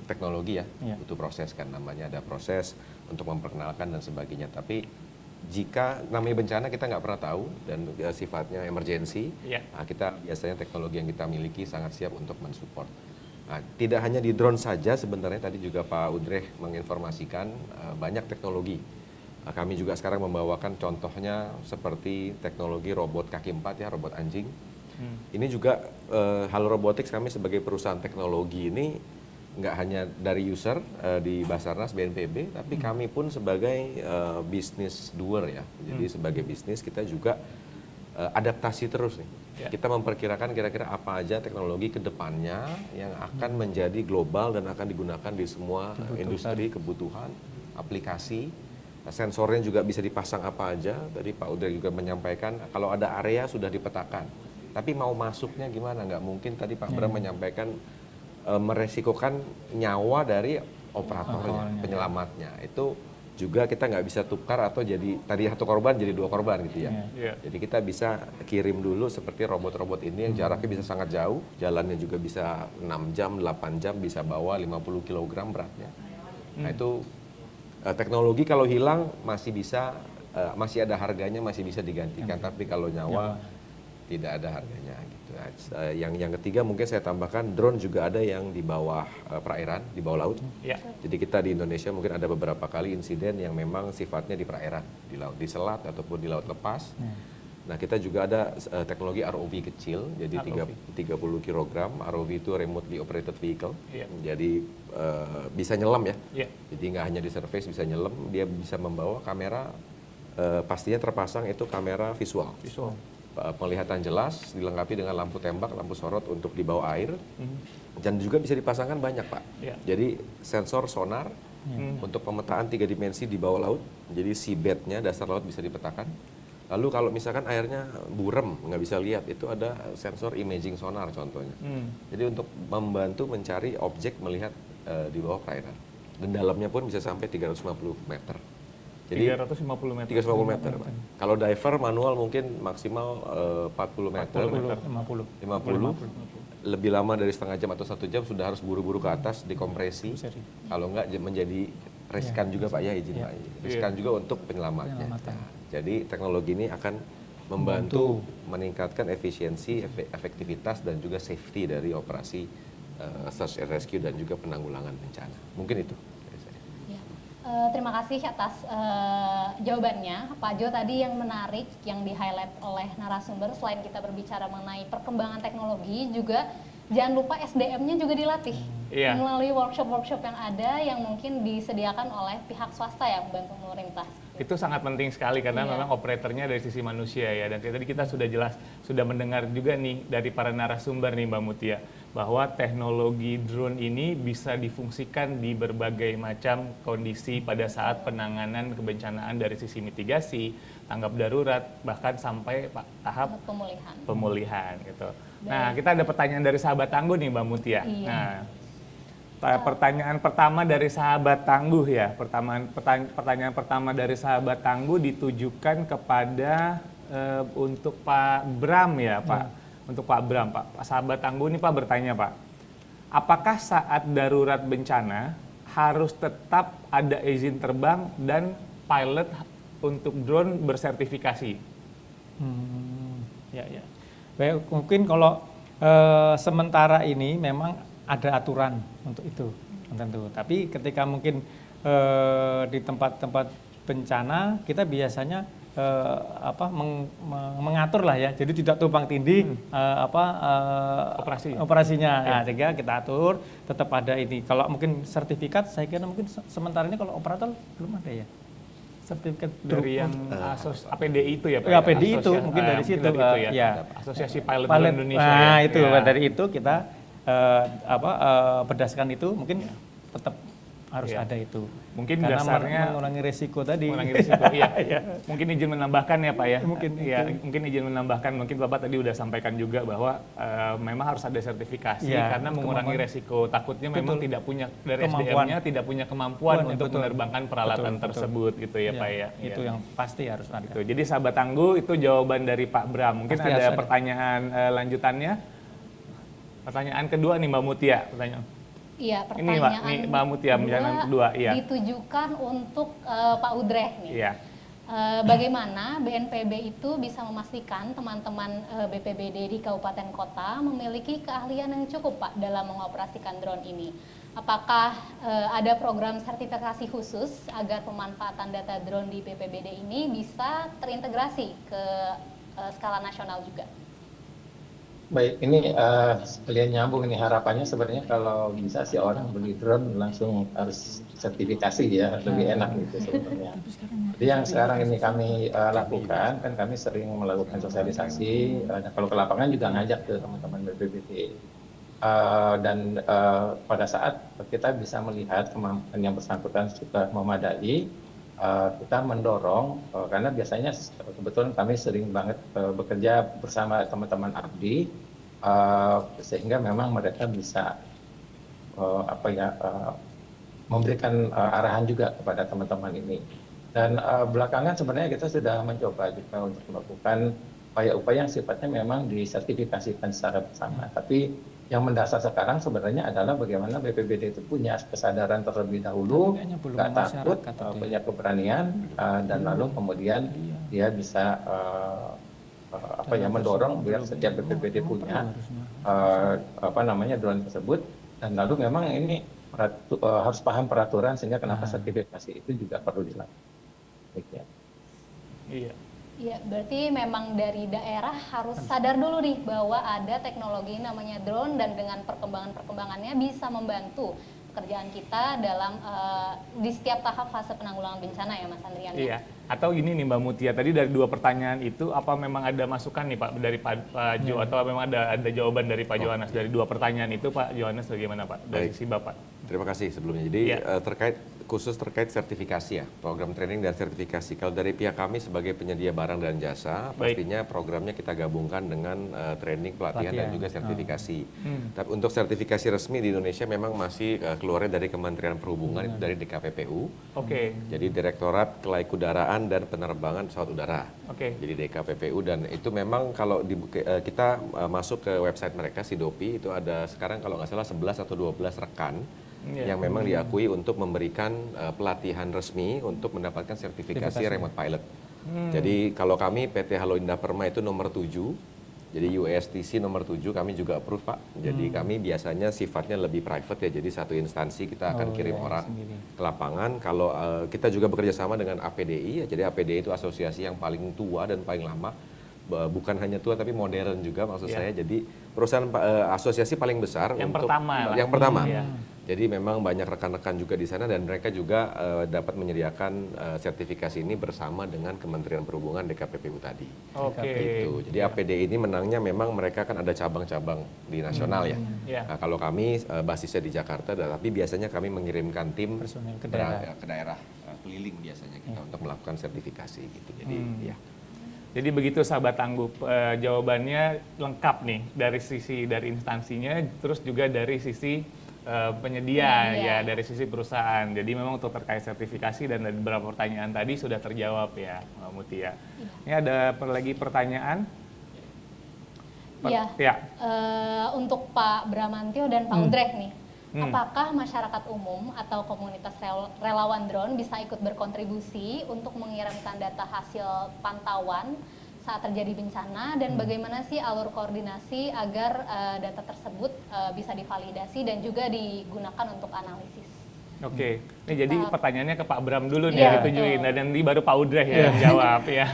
teknologi ya, butuh proses kan, namanya ada proses untuk memperkenalkan dan sebagainya. Tapi jika namanya bencana kita nggak pernah tahu dan sifatnya emergensi, nah, kita biasanya teknologi yang kita miliki sangat siap untuk mensupport. Nah, tidak hanya di drone saja sebenarnya, tadi juga Pak Udreh menginformasikan banyak teknologi. Kami juga sekarang membawakan contohnya seperti teknologi robot kaki 4 ya, robot anjing. Ini juga Halo Robotics, kami sebagai perusahaan teknologi ini nggak hanya dari user di Basarnas BNPB, tapi kami pun sebagai business doer ya. Jadi sebagai bisnis kita juga adaptasi terus nih. Kita memperkirakan kira-kira apa aja teknologi ke depannya yang akan menjadi global dan akan digunakan di semua industri, kebutuhan, aplikasi. Sensornya juga bisa dipasang apa aja. Tadi Pak Udre juga menyampaikan kalau ada area sudah dipetakan. Tapi mau masuknya gimana? Nggak mungkin tadi Pak Bram menyampaikan meresikokan nyawa dari operatornya, penyelamatnya. Itu juga kita nggak bisa tukar atau jadi tadi satu korban jadi 2 korban gitu ya. Jadi kita bisa kirim dulu seperti robot-robot ini yang jaraknya bisa sangat jauh, jalannya juga bisa 6 jam, 8 jam, bisa bawa 50 kg beratnya. Nah itu teknologi kalau hilang masih bisa, masih ada harganya, masih bisa digantikan. Tapi kalau nyawa tidak ada harganya gitu. Yang ketiga mungkin saya tambahkan drone juga ada yang di bawah perairan, di bawah laut. Jadi kita di Indonesia mungkin ada beberapa kali insiden yang memang sifatnya di perairan, di laut, di selat ataupun di laut lepas. Nah kita juga ada teknologi ROV kecil, jadi 30 kg. ROV itu remotely operated vehicle, jadi bisa nyelam ya. Jadi nggak hanya di surface, bisa nyelam, dia bisa membawa kamera, pastinya terpasang itu kamera visual. Penglihatan jelas, dilengkapi dengan lampu tembak, lampu sorot untuk di bawah air, dan juga bisa dipasangkan banyak Pak. Jadi sensor sonar untuk pemetaan 3 dimensi di bawah laut, jadi seabednya, dasar laut bisa dipetakan. Lalu kalau misalkan airnya burem, nggak bisa lihat, itu ada sensor imaging sonar contohnya. Jadi untuk membantu mencari objek melihat di bawah perairan. Dan dalamnya pun bisa sampai 350 meter. Jadi 350 meter. 350 meter. Kalau diver manual mungkin maksimal 40 meter. 50. Lebih lama dari setengah jam atau 1 jam sudah harus buru-buru ke atas dikompresi. Kalau enggak menjadi riskan juga Pak ya, izin Pak. Riskan juga untuk penyelamatnya. Jadi teknologi ini akan membantu meningkatkan efisiensi, efektivitas dan juga safety dari operasi search and rescue dan juga penanggulangan bencana. Mungkin itu. Terima kasih atas jawabannya Pak Jo. Tadi yang menarik yang di-highlight oleh narasumber, selain kita berbicara mengenai perkembangan teknologi, juga jangan lupa SDM-nya juga dilatih melalui workshop-workshop yang ada yang mungkin disediakan oleh pihak swasta yang membantu pemerintah. Itu sangat penting sekali karena memang operatornya dari sisi manusia ya. Dan tadi kita sudah mendengar juga nih dari para narasumber nih Mbak Mutia, bahwa teknologi drone ini bisa difungsikan di berbagai macam kondisi pada saat penanganan kebencanaan dari sisi mitigasi, tanggap darurat, bahkan sampai tahap pemulihan gitu. Nah, kita ada pertanyaan dari sahabat tangguh nih Mbak Mutia. Nah, pertanyaan pertama dari sahabat tangguh ya. Pertanyaan pertama dari sahabat tangguh ditujukan kepada untuk Pak Bram ya, Pak. Untuk Pak Bram, Pak. Sahabat tangguh ini Pak bertanya, Pak. Apakah saat darurat bencana harus tetap ada izin terbang dan pilot untuk drone bersertifikasi? Ya. Baik, mungkin kalau sementara ini memang ada aturan untuk itu tentu. Tapi ketika mungkin di tempat-tempat bencana kita biasanya mengatur lah ya. Jadi tidak tumpang tindih operasinya. Nah, sehingga kita atur tetap ada ini. Kalau mungkin sertifikat saya kira mungkin sementara ini kalau operator belum ada ya. Sertifikat dari yang APDI itu ya Pak. Ya, APDI itu mungkin dari situ ya. Asosiasi Pilot Indonesia. Nah, itu dari itu kita berdasarkan itu mungkin tetap harus ada itu. Mungkin karena dasarnya mengurangi resiko tadi. Mengurangi resiko, iya. Mungkin izin menambahkan ya Pak ya. Mungkin izin menambahkan. Mungkin Bapak tadi udah sampaikan juga bahwa memang harus ada sertifikasi karena mengurangi resiko. Takutnya memang tidak punya dari SDM-nya tidak punya kemampuan untuk menerbangkan peralatan tersebut gitu ya Pak ya. Itu yang pasti harus ada. Gitu. Jadi sahabat tangguh itu jawaban dari Pak Bram. Mungkin pasti ada pertanyaan lanjutannya. Pertanyaan kedua nih Mbak Mutia. Iya, pertanyaan Mbak Mutia, kedua ditujukan untuk Pak Udre nih. Iya. Bagaimana BNPB itu bisa memastikan teman-teman BPBD di kabupaten kota memiliki keahlian yang cukup Pak dalam mengoperasikan drone ini? Apakah ada program sertifikasi khusus agar pemanfaatan data drone di BPBD ini bisa terintegrasi ke skala nasional juga? Baik, ini sekalian nyambung ini harapannya sebenarnya kalau bisa sih orang beli drone langsung harus sertifikasi ya, lebih enak gitu sebenarnya. Jadi yang sekarang ini kami lakukan, kan kami sering melakukan sosialisasi, kalau ke lapangan juga ngajak ke teman-teman BPBD. Dan pada saat kita bisa melihat kemampuan yang bersangkutan sudah memadai, kita mendorong karena biasanya kebetulan kami sering banget bekerja bersama teman-teman abdi sehingga memang mereka bisa memberikan arahan juga kepada teman-teman ini. Dan belakangan sebenarnya kita sudah mencoba juga untuk melakukan upaya-upaya yang sifatnya memang disertifikasikan secara bersama. Tapi yang mendasar sekarang sebenarnya adalah bagaimana BPBD itu punya kesadaran terlebih dahulu, nggak takut, punya keberanian, dan lalu kemudian dia bisa mendorong biar setiap BPBD punya drone tersebut, dan lalu memang ini harus paham peraturan sehingga kenapa sertifikasi itu juga perlu dilakukan. Iya. Ya, berarti memang dari daerah harus sadar dulu nih bahwa ada teknologi namanya drone dan dengan perkembangannya bisa membantu pekerjaan kita dalam di setiap tahap fase penanggulangan bencana ya Mas Andrian. Iya. Atau gini nih Mbak Mutia, tadi dari 2 pertanyaan itu apa memang ada masukan nih Pak dari Pak Jo atau memang ada jawaban dari Pak Johannes dari 2 pertanyaan itu Pak Johannes bagaimana Pak dari sisi Bapak? Terima kasih sebelumnya. Jadi terkait sertifikasi ya, program training dan sertifikasi. Kalau dari pihak kami sebagai penyedia barang dan jasa, pastinya programnya kita gabungkan dengan training, pelatihan dan juga sertifikasi. Tapi untuk sertifikasi resmi di Indonesia memang masih keluarnya dari Kementerian Perhubungan, itu dari DKPPU. Jadi Direktorat Kelaikudaraan dan Penerbangan Pesawat Udara. Jadi DKPPU, dan itu memang kalau kita masuk ke website mereka Sidopi itu ada sekarang kalau nggak salah 11 atau 12 rekan yang memang diakui untuk memberikan pelatihan resmi untuk mendapatkan sertifikasi remote pilot. Jadi kalau kami PT Halo Indah Perma itu nomor 7, jadi USTC nomor 7 kami juga approve Pak. Jadi kami biasanya sifatnya lebih private ya, jadi satu instansi kita akan kirim orang ke lapangan. Kalau kita juga bekerja sama dengan APDI, ya, jadi APDI itu asosiasi yang paling tua dan paling lama. Bukan hanya tua tapi modern juga maksud saya. Jadi perusahaan asosiasi paling besar yang untuk pertama. Jadi memang banyak rekan-rekan juga di sana dan mereka juga dapat menyediakan sertifikasi ini bersama dengan Kementerian Perhubungan DKPPU tadi. Gitu. Jadi APD ini menangnya memang mereka kan ada cabang-cabang di nasional ya. Nah, kalau kami basisnya di Jakarta, tapi biasanya kami mengirimkan tim ke daerah keliling biasanya kita untuk melakukan sertifikasi gitu. Jadi ya. Jadi begitu sahabat tangguh, jawabannya lengkap nih dari instansinya, terus juga dari sisi penyedia ya dari sisi perusahaan. Jadi memang untuk terkait sertifikasi dan beberapa pertanyaan tadi sudah terjawab ya Mbak Mutia. Ini ada lagi pertanyaan? Untuk Pak Bramantio dan Pak Udrek nih. Apakah masyarakat umum atau komunitas relawan drone bisa ikut berkontribusi untuk mengirimkan data hasil pantauan saat terjadi bencana, dan bagaimana sih alur koordinasi agar data tersebut bisa divalidasi dan juga digunakan untuk analisis? Oke, ini jadi pertanyaannya ke Pak Bram dulu nih ditujuin, dan nanti baru Pak Udreh ya yang jawab ya.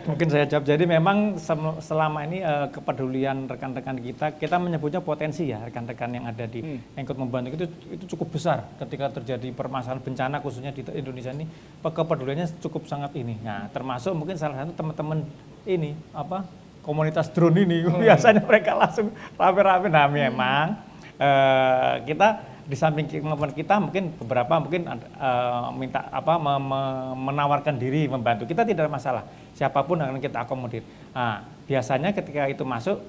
Mungkin saya jawab. Jadi memang selama ini kepedulian rekan-rekan kita menyebutnya potensi ya, rekan-rekan yang ada di yang ikut membantu itu cukup besar ketika terjadi permasalahan bencana khususnya di Indonesia ini, kepeduliannya cukup sangat ini. Nah, termasuk mungkin salah satu teman-teman ini komunitas drone ini biasanya mereka langsung rame-rame. Nah, memang kita di samping kemampuan kita mungkin beberapa minta menawarkan diri membantu, kita tidak ada masalah, siapapun akan kita akomodir. Nah, biasanya ketika itu masuk,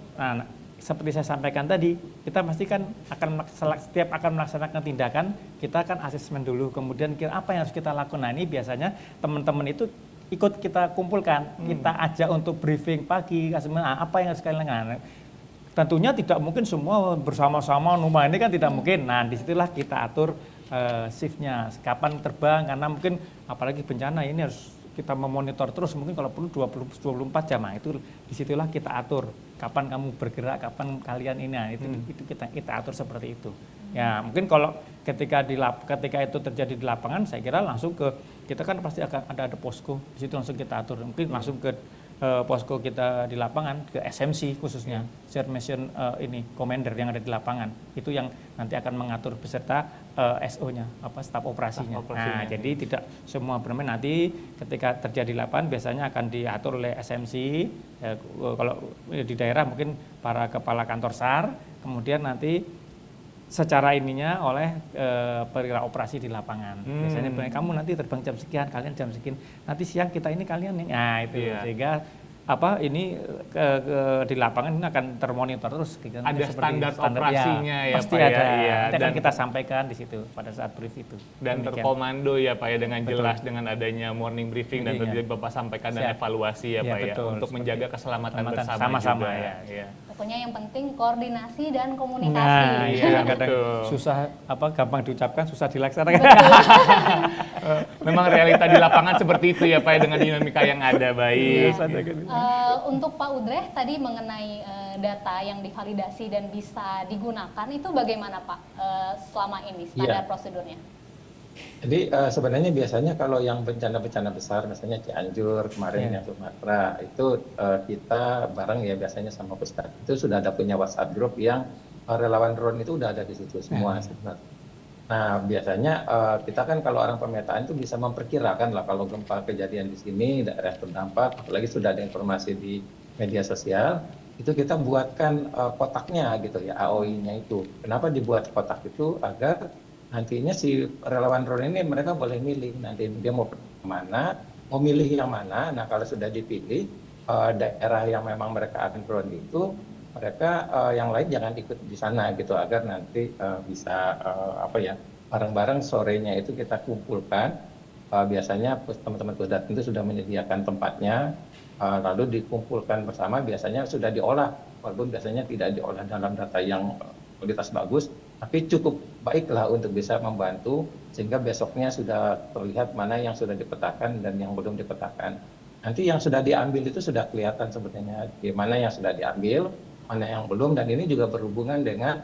seperti saya sampaikan tadi, kita pastikan setiap akan melaksanakan tindakan, kita akan asesmen dulu, kemudian apa yang harus kita lakukan. Nah, ini biasanya teman-teman itu ikut kita kumpulkan, kita ajak untuk briefing pagi, apa yang harus kalian lakukan. Tentunya tidak mungkin semua bersama-sama rumah ini kan tidak mungkin. Nah, disitulah kita atur shiftnya, kapan terbang, karena mungkin apalagi bencana ini harus kita memonitor terus, mungkin kalau perlu 24 jam. Nah, itu disitulah kita atur kapan kamu bergerak, kapan kalian ini. Nah, itu kita atur seperti itu. Ya, mungkin kalau ketika itu terjadi di lapangan, saya kira langsung kita kan pasti akan ada posko, di situ langsung kita atur. Mungkin langsung ke posko kita di lapangan ke SMC khususnya, Shared Mission Commander yang ada di lapangan, itu yang nanti akan mengatur beserta SO-nya, staf operasinya. Nah, jadi tidak semua benar nanti ketika terjadi lapangan biasanya akan diatur oleh SMC. Kalau di daerah mungkin para kepala kantor SAR, kemudian nanti secara ininya oleh perwira operasi di lapangan. Biasanya kamu nanti terbang jam sekian, kalian jam sekian. Nanti siang kita ini kalian nih. Nah, itu sehingga ini di lapangan ini akan termonitor terus. Ada standar operasinya ya, pasti Pak ada. ya. Nanti akan kita sampaikan di situ pada saat brief itu. Dan demikian. terkomando ya Pak ya dengan jelas dengan adanya morning briefing dan tadi Bapak sampaikan dan evaluasi ya Pak ya untuk menjaga keselamatan bersama sama-sama juga. ya. Pokoknya yang penting koordinasi dan komunikasi. Nah, iya kadang susah gampang diucapkan, susah dilaksanakan. Memang realita di lapangan seperti itu ya Pak ya, dengan dinamika yang ada. Baik. Untuk Pak Udreh tadi mengenai data yang divalidasi dan bisa digunakan itu bagaimana Pak selama ini standar prosedurnya? Jadi sebenarnya biasanya kalau yang bencana-bencana besar, misalnya Cianjur kemarin yang Sumatera, itu kita bareng ya biasanya sama Pusat. Itu sudah ada punya WhatsApp group yang relawan drone itu udah ada di situ semua sebenarnya. Nah biasanya kita kan kalau orang pemetaan itu bisa memperkirakan lah kalau gempa kejadian di sini daerah terdampak, apalagi sudah ada informasi di media sosial, itu kita buatkan kotaknya gitu ya, AOI-nya itu. Kenapa dibuat kotak itu? Agar nantinya si relawan drone ini mereka boleh milih nanti dia mau kemana, mau milih yang mana. Nah kalau sudah dipilih daerah yang memang mereka akan drone itu, mereka yang lain jangan ikut di sana gitu, agar nanti bisa bareng-bareng sorenya itu kita kumpulkan. Biasanya teman-teman Pusdat itu sudah menyediakan tempatnya, lalu dikumpulkan bersama. Biasanya sudah diolah, walaupun biasanya tidak diolah dalam data yang kualitas bagus, tapi cukup baiklah untuk bisa membantu sehingga besoknya sudah terlihat mana yang sudah dipetakan dan yang belum dipetakan. Nanti yang sudah diambil itu sudah kelihatan sebenarnya di mana yang sudah diambil, mana yang belum, dan ini juga berhubungan dengan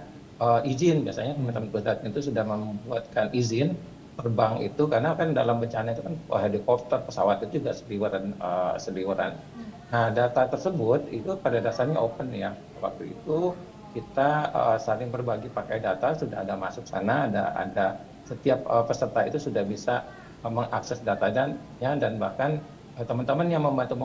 izin. Biasanya teman-teman Pusdat itu sudah membuatkan izin terbang itu, karena kan dalam bencana itu kan helikopter, pesawat itu juga seliweran. Nah data tersebut itu pada dasarnya open ya. Waktu itu kita saling berbagi pakai data, sudah ada masuk sana, ada setiap peserta itu sudah bisa mengakses datanya, dan bahkan teman-teman yang membantu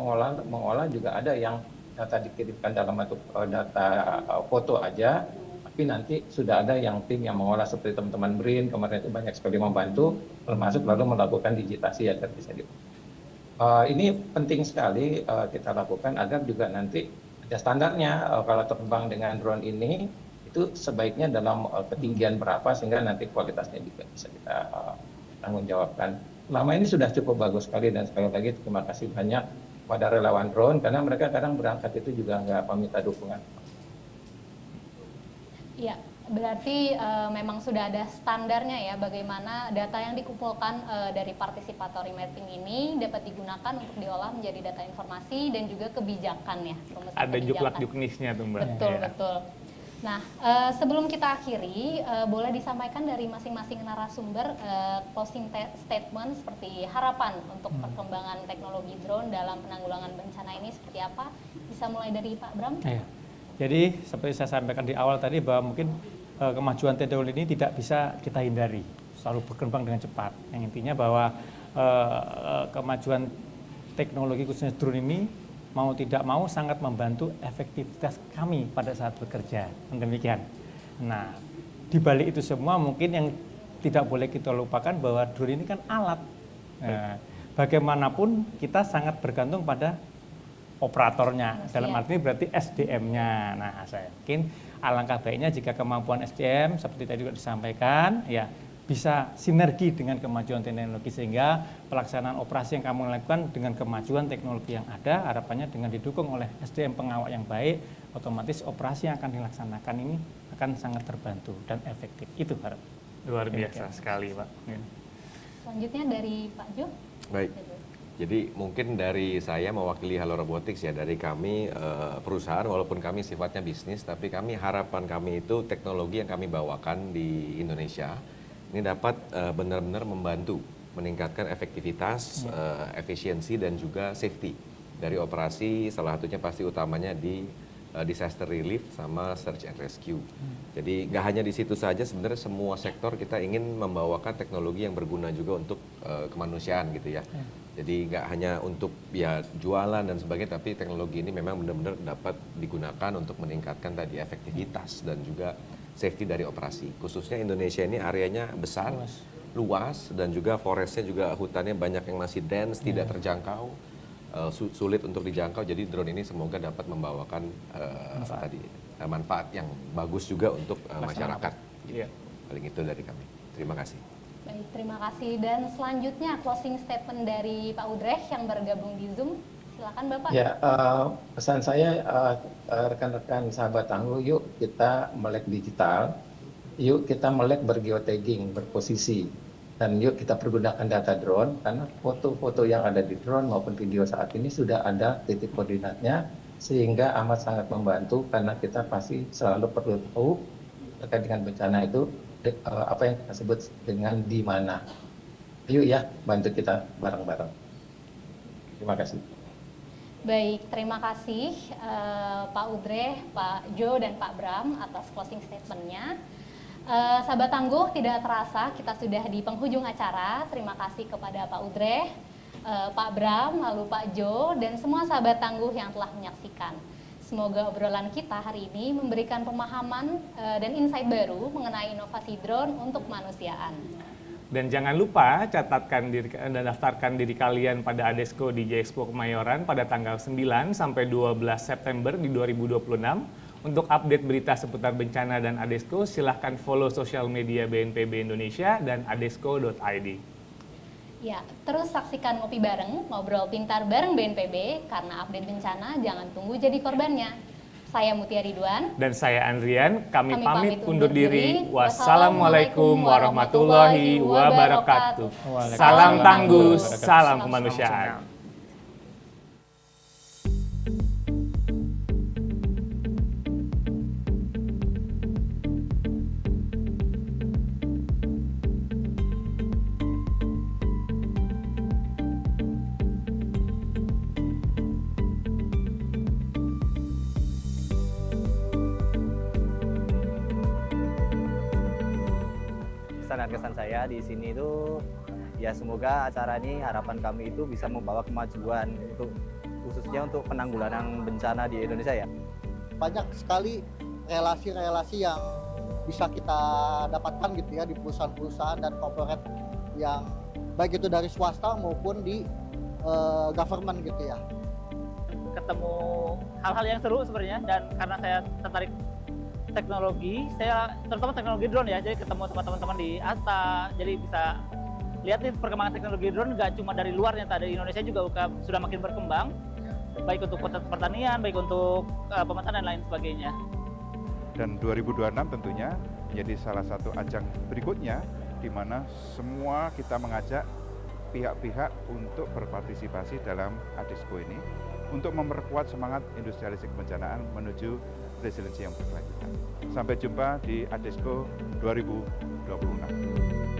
mengolah juga ada yang data dikirimkan dalam bentuk data foto aja, tapi nanti sudah ada yang tim yang mengolah seperti teman-teman BRIN kemarin itu banyak sekali membantu, termasuk lalu melakukan digitasi agar bisa ini penting sekali kita lakukan agar juga nanti ada standarnya. Kalau terbang dengan drone ini itu sebaiknya dalam ketinggian berapa sehingga nanti kualitasnya juga bisa kita tanggung jawabkan. Lama ini sudah cukup bagus sekali, dan sekali lagi terima kasih banyak pada relawan drone karena mereka kadang berangkat itu juga nggak meminta dukungan. Iya, berarti memang sudah ada standarnya ya bagaimana data yang dikumpulkan dari participatory mapping ini dapat digunakan untuk diolah menjadi data informasi dan juga kebijakan ya. Ada juklak-juknisnya tuh Mbak. Betul, betul. Nah, sebelum kita akhiri, boleh disampaikan dari masing-masing narasumber closing statement seperti harapan untuk perkembangan teknologi drone dalam penanggulangan bencana ini seperti apa? Bisa mulai dari Pak Bram? Jadi seperti saya sampaikan di awal tadi bahwa mungkin kemajuan teknologi ini tidak bisa kita hindari, selalu berkembang dengan cepat. Yang intinya bahwa kemajuan teknologi khususnya drone ini mau tidak mau sangat membantu efektivitas kami pada saat bekerja. Demikian. Nah, di balik itu semua mungkin yang tidak boleh kita lupakan bahwa drone ini kan alat. Nah, bagaimanapun kita sangat bergantung pada operatornya. Dalam arti berarti SDM-nya. Nah, saya yakin alangkah baiknya jika kemampuan SDM seperti tadi juga disampaikan, ya bisa sinergi dengan kemajuan teknologi sehingga pelaksanaan operasi yang kamu lakukan dengan kemajuan teknologi yang ada, harapannya dengan didukung oleh SDM pengawal yang baik, otomatis operasi yang akan dilaksanakan ini akan sangat terbantu dan efektif. Itu harap. Luar biasa sekali Pak. Selanjutnya dari Pak Jo. Baik. Jadi mungkin dari saya mewakili Halo Robotics ya, dari kami perusahaan walaupun kami sifatnya bisnis, tapi harapan kami itu teknologi yang kami bawakan di Indonesia ini dapat benar-benar membantu meningkatkan efektivitas, efisiensi dan juga safety Dari operasi salah satunya pasti utamanya di disaster relief sama search and rescue. Jadi nggak hanya di situ saja, sebenarnya semua sektor kita ingin membawakan teknologi yang berguna juga untuk kemanusiaan gitu ya. Jadi nggak hanya untuk ya jualan dan sebagainya, tapi teknologi ini memang benar-benar dapat digunakan untuk meningkatkan tadi efektivitas dan juga safety dari operasi. Khususnya Indonesia ini areanya besar, luas dan juga forestnya juga hutannya banyak yang masih dense, tidak terjangkau, sulit untuk dijangkau. Jadi drone ini semoga dapat membawakan manfaat yang bagus juga untuk masyarakat. Gitu. Paling itu dari kami. Terima kasih. Baik, terima kasih. Dan selanjutnya closing statement dari Pak Udreh yang bergabung di Zoom. Silakan Bapak. Ya, pesan saya rekan-rekan sahabat tangguh, yuk kita melek digital, yuk kita melek bergeotagging, berposisi, dan yuk kita pergunakan data drone, karena foto-foto yang ada di drone maupun video saat ini sudah ada titik koordinatnya, sehingga amat sangat membantu karena kita pasti selalu perlu tahu terkait dengan bencana itu apa yang kita sebut dengan di mana. Yuk ya, bantu kita bareng-bareng. Terima kasih. Baik, terima kasih Pak Udreh, Pak Jo, dan Pak Bram atas closing statement-nya. Sahabat Tangguh, tidak terasa kita sudah di penghujung acara. Terima kasih kepada Pak Udreh, Pak Bram, lalu Pak Jo, dan semua sahabat Tangguh yang telah menyaksikan. Semoga obrolan kita hari ini memberikan pemahaman dan insight baru mengenai inovasi drone untuk kemanusiaan. Dan jangan lupa catatkan diri dan daftarkan diri kalian pada Adesco di J-Expo Kemayoran pada tanggal 9 sampai 12 September di 2026. Untuk update berita seputar bencana dan Adesco, silahkan follow sosial media BNPB Indonesia dan adesco.id. Ya, terus saksikan Ngopi Bareng, ngobrol pintar bareng BNPB, karena update bencana jangan tunggu jadi korbannya. Saya Mutia Ridwan. Dan saya Andrian, kami pamit undur diri. Wassalamualaikum warahmatullahi wabarakatuh. Salam tangguh, salam kemanusiaan. Kesan saya di sini itu ya semoga acara ini harapan kami itu bisa membawa kemajuan untuk khususnya untuk penanggulangan bencana di Indonesia ya. Banyak sekali relasi-relasi yang bisa kita dapatkan gitu ya di perusahaan-perusahaan dan corporate yang baik itu dari swasta maupun di government gitu ya. Ketemu hal-hal yang seru sebenarnya, dan karena saya tertarik teknologi, saya terutama teknologi drone ya, jadi ketemu sama teman-teman di ASTA, jadi bisa lihat nih perkembangan teknologi drone nggak cuma dari luarnya, dari Indonesia juga sudah makin berkembang, baik untuk pertanian, baik untuk pemetaan dan lain sebagainya. Dan 2026 tentunya menjadi salah satu ajang berikutnya di mana semua kita mengajak pihak-pihak untuk berpartisipasi dalam Adesco ini untuk memperkuat semangat industrialisasi kebencanaan menuju resiliensi yang berkelanjutan. Sampai jumpa di Adesco 2026.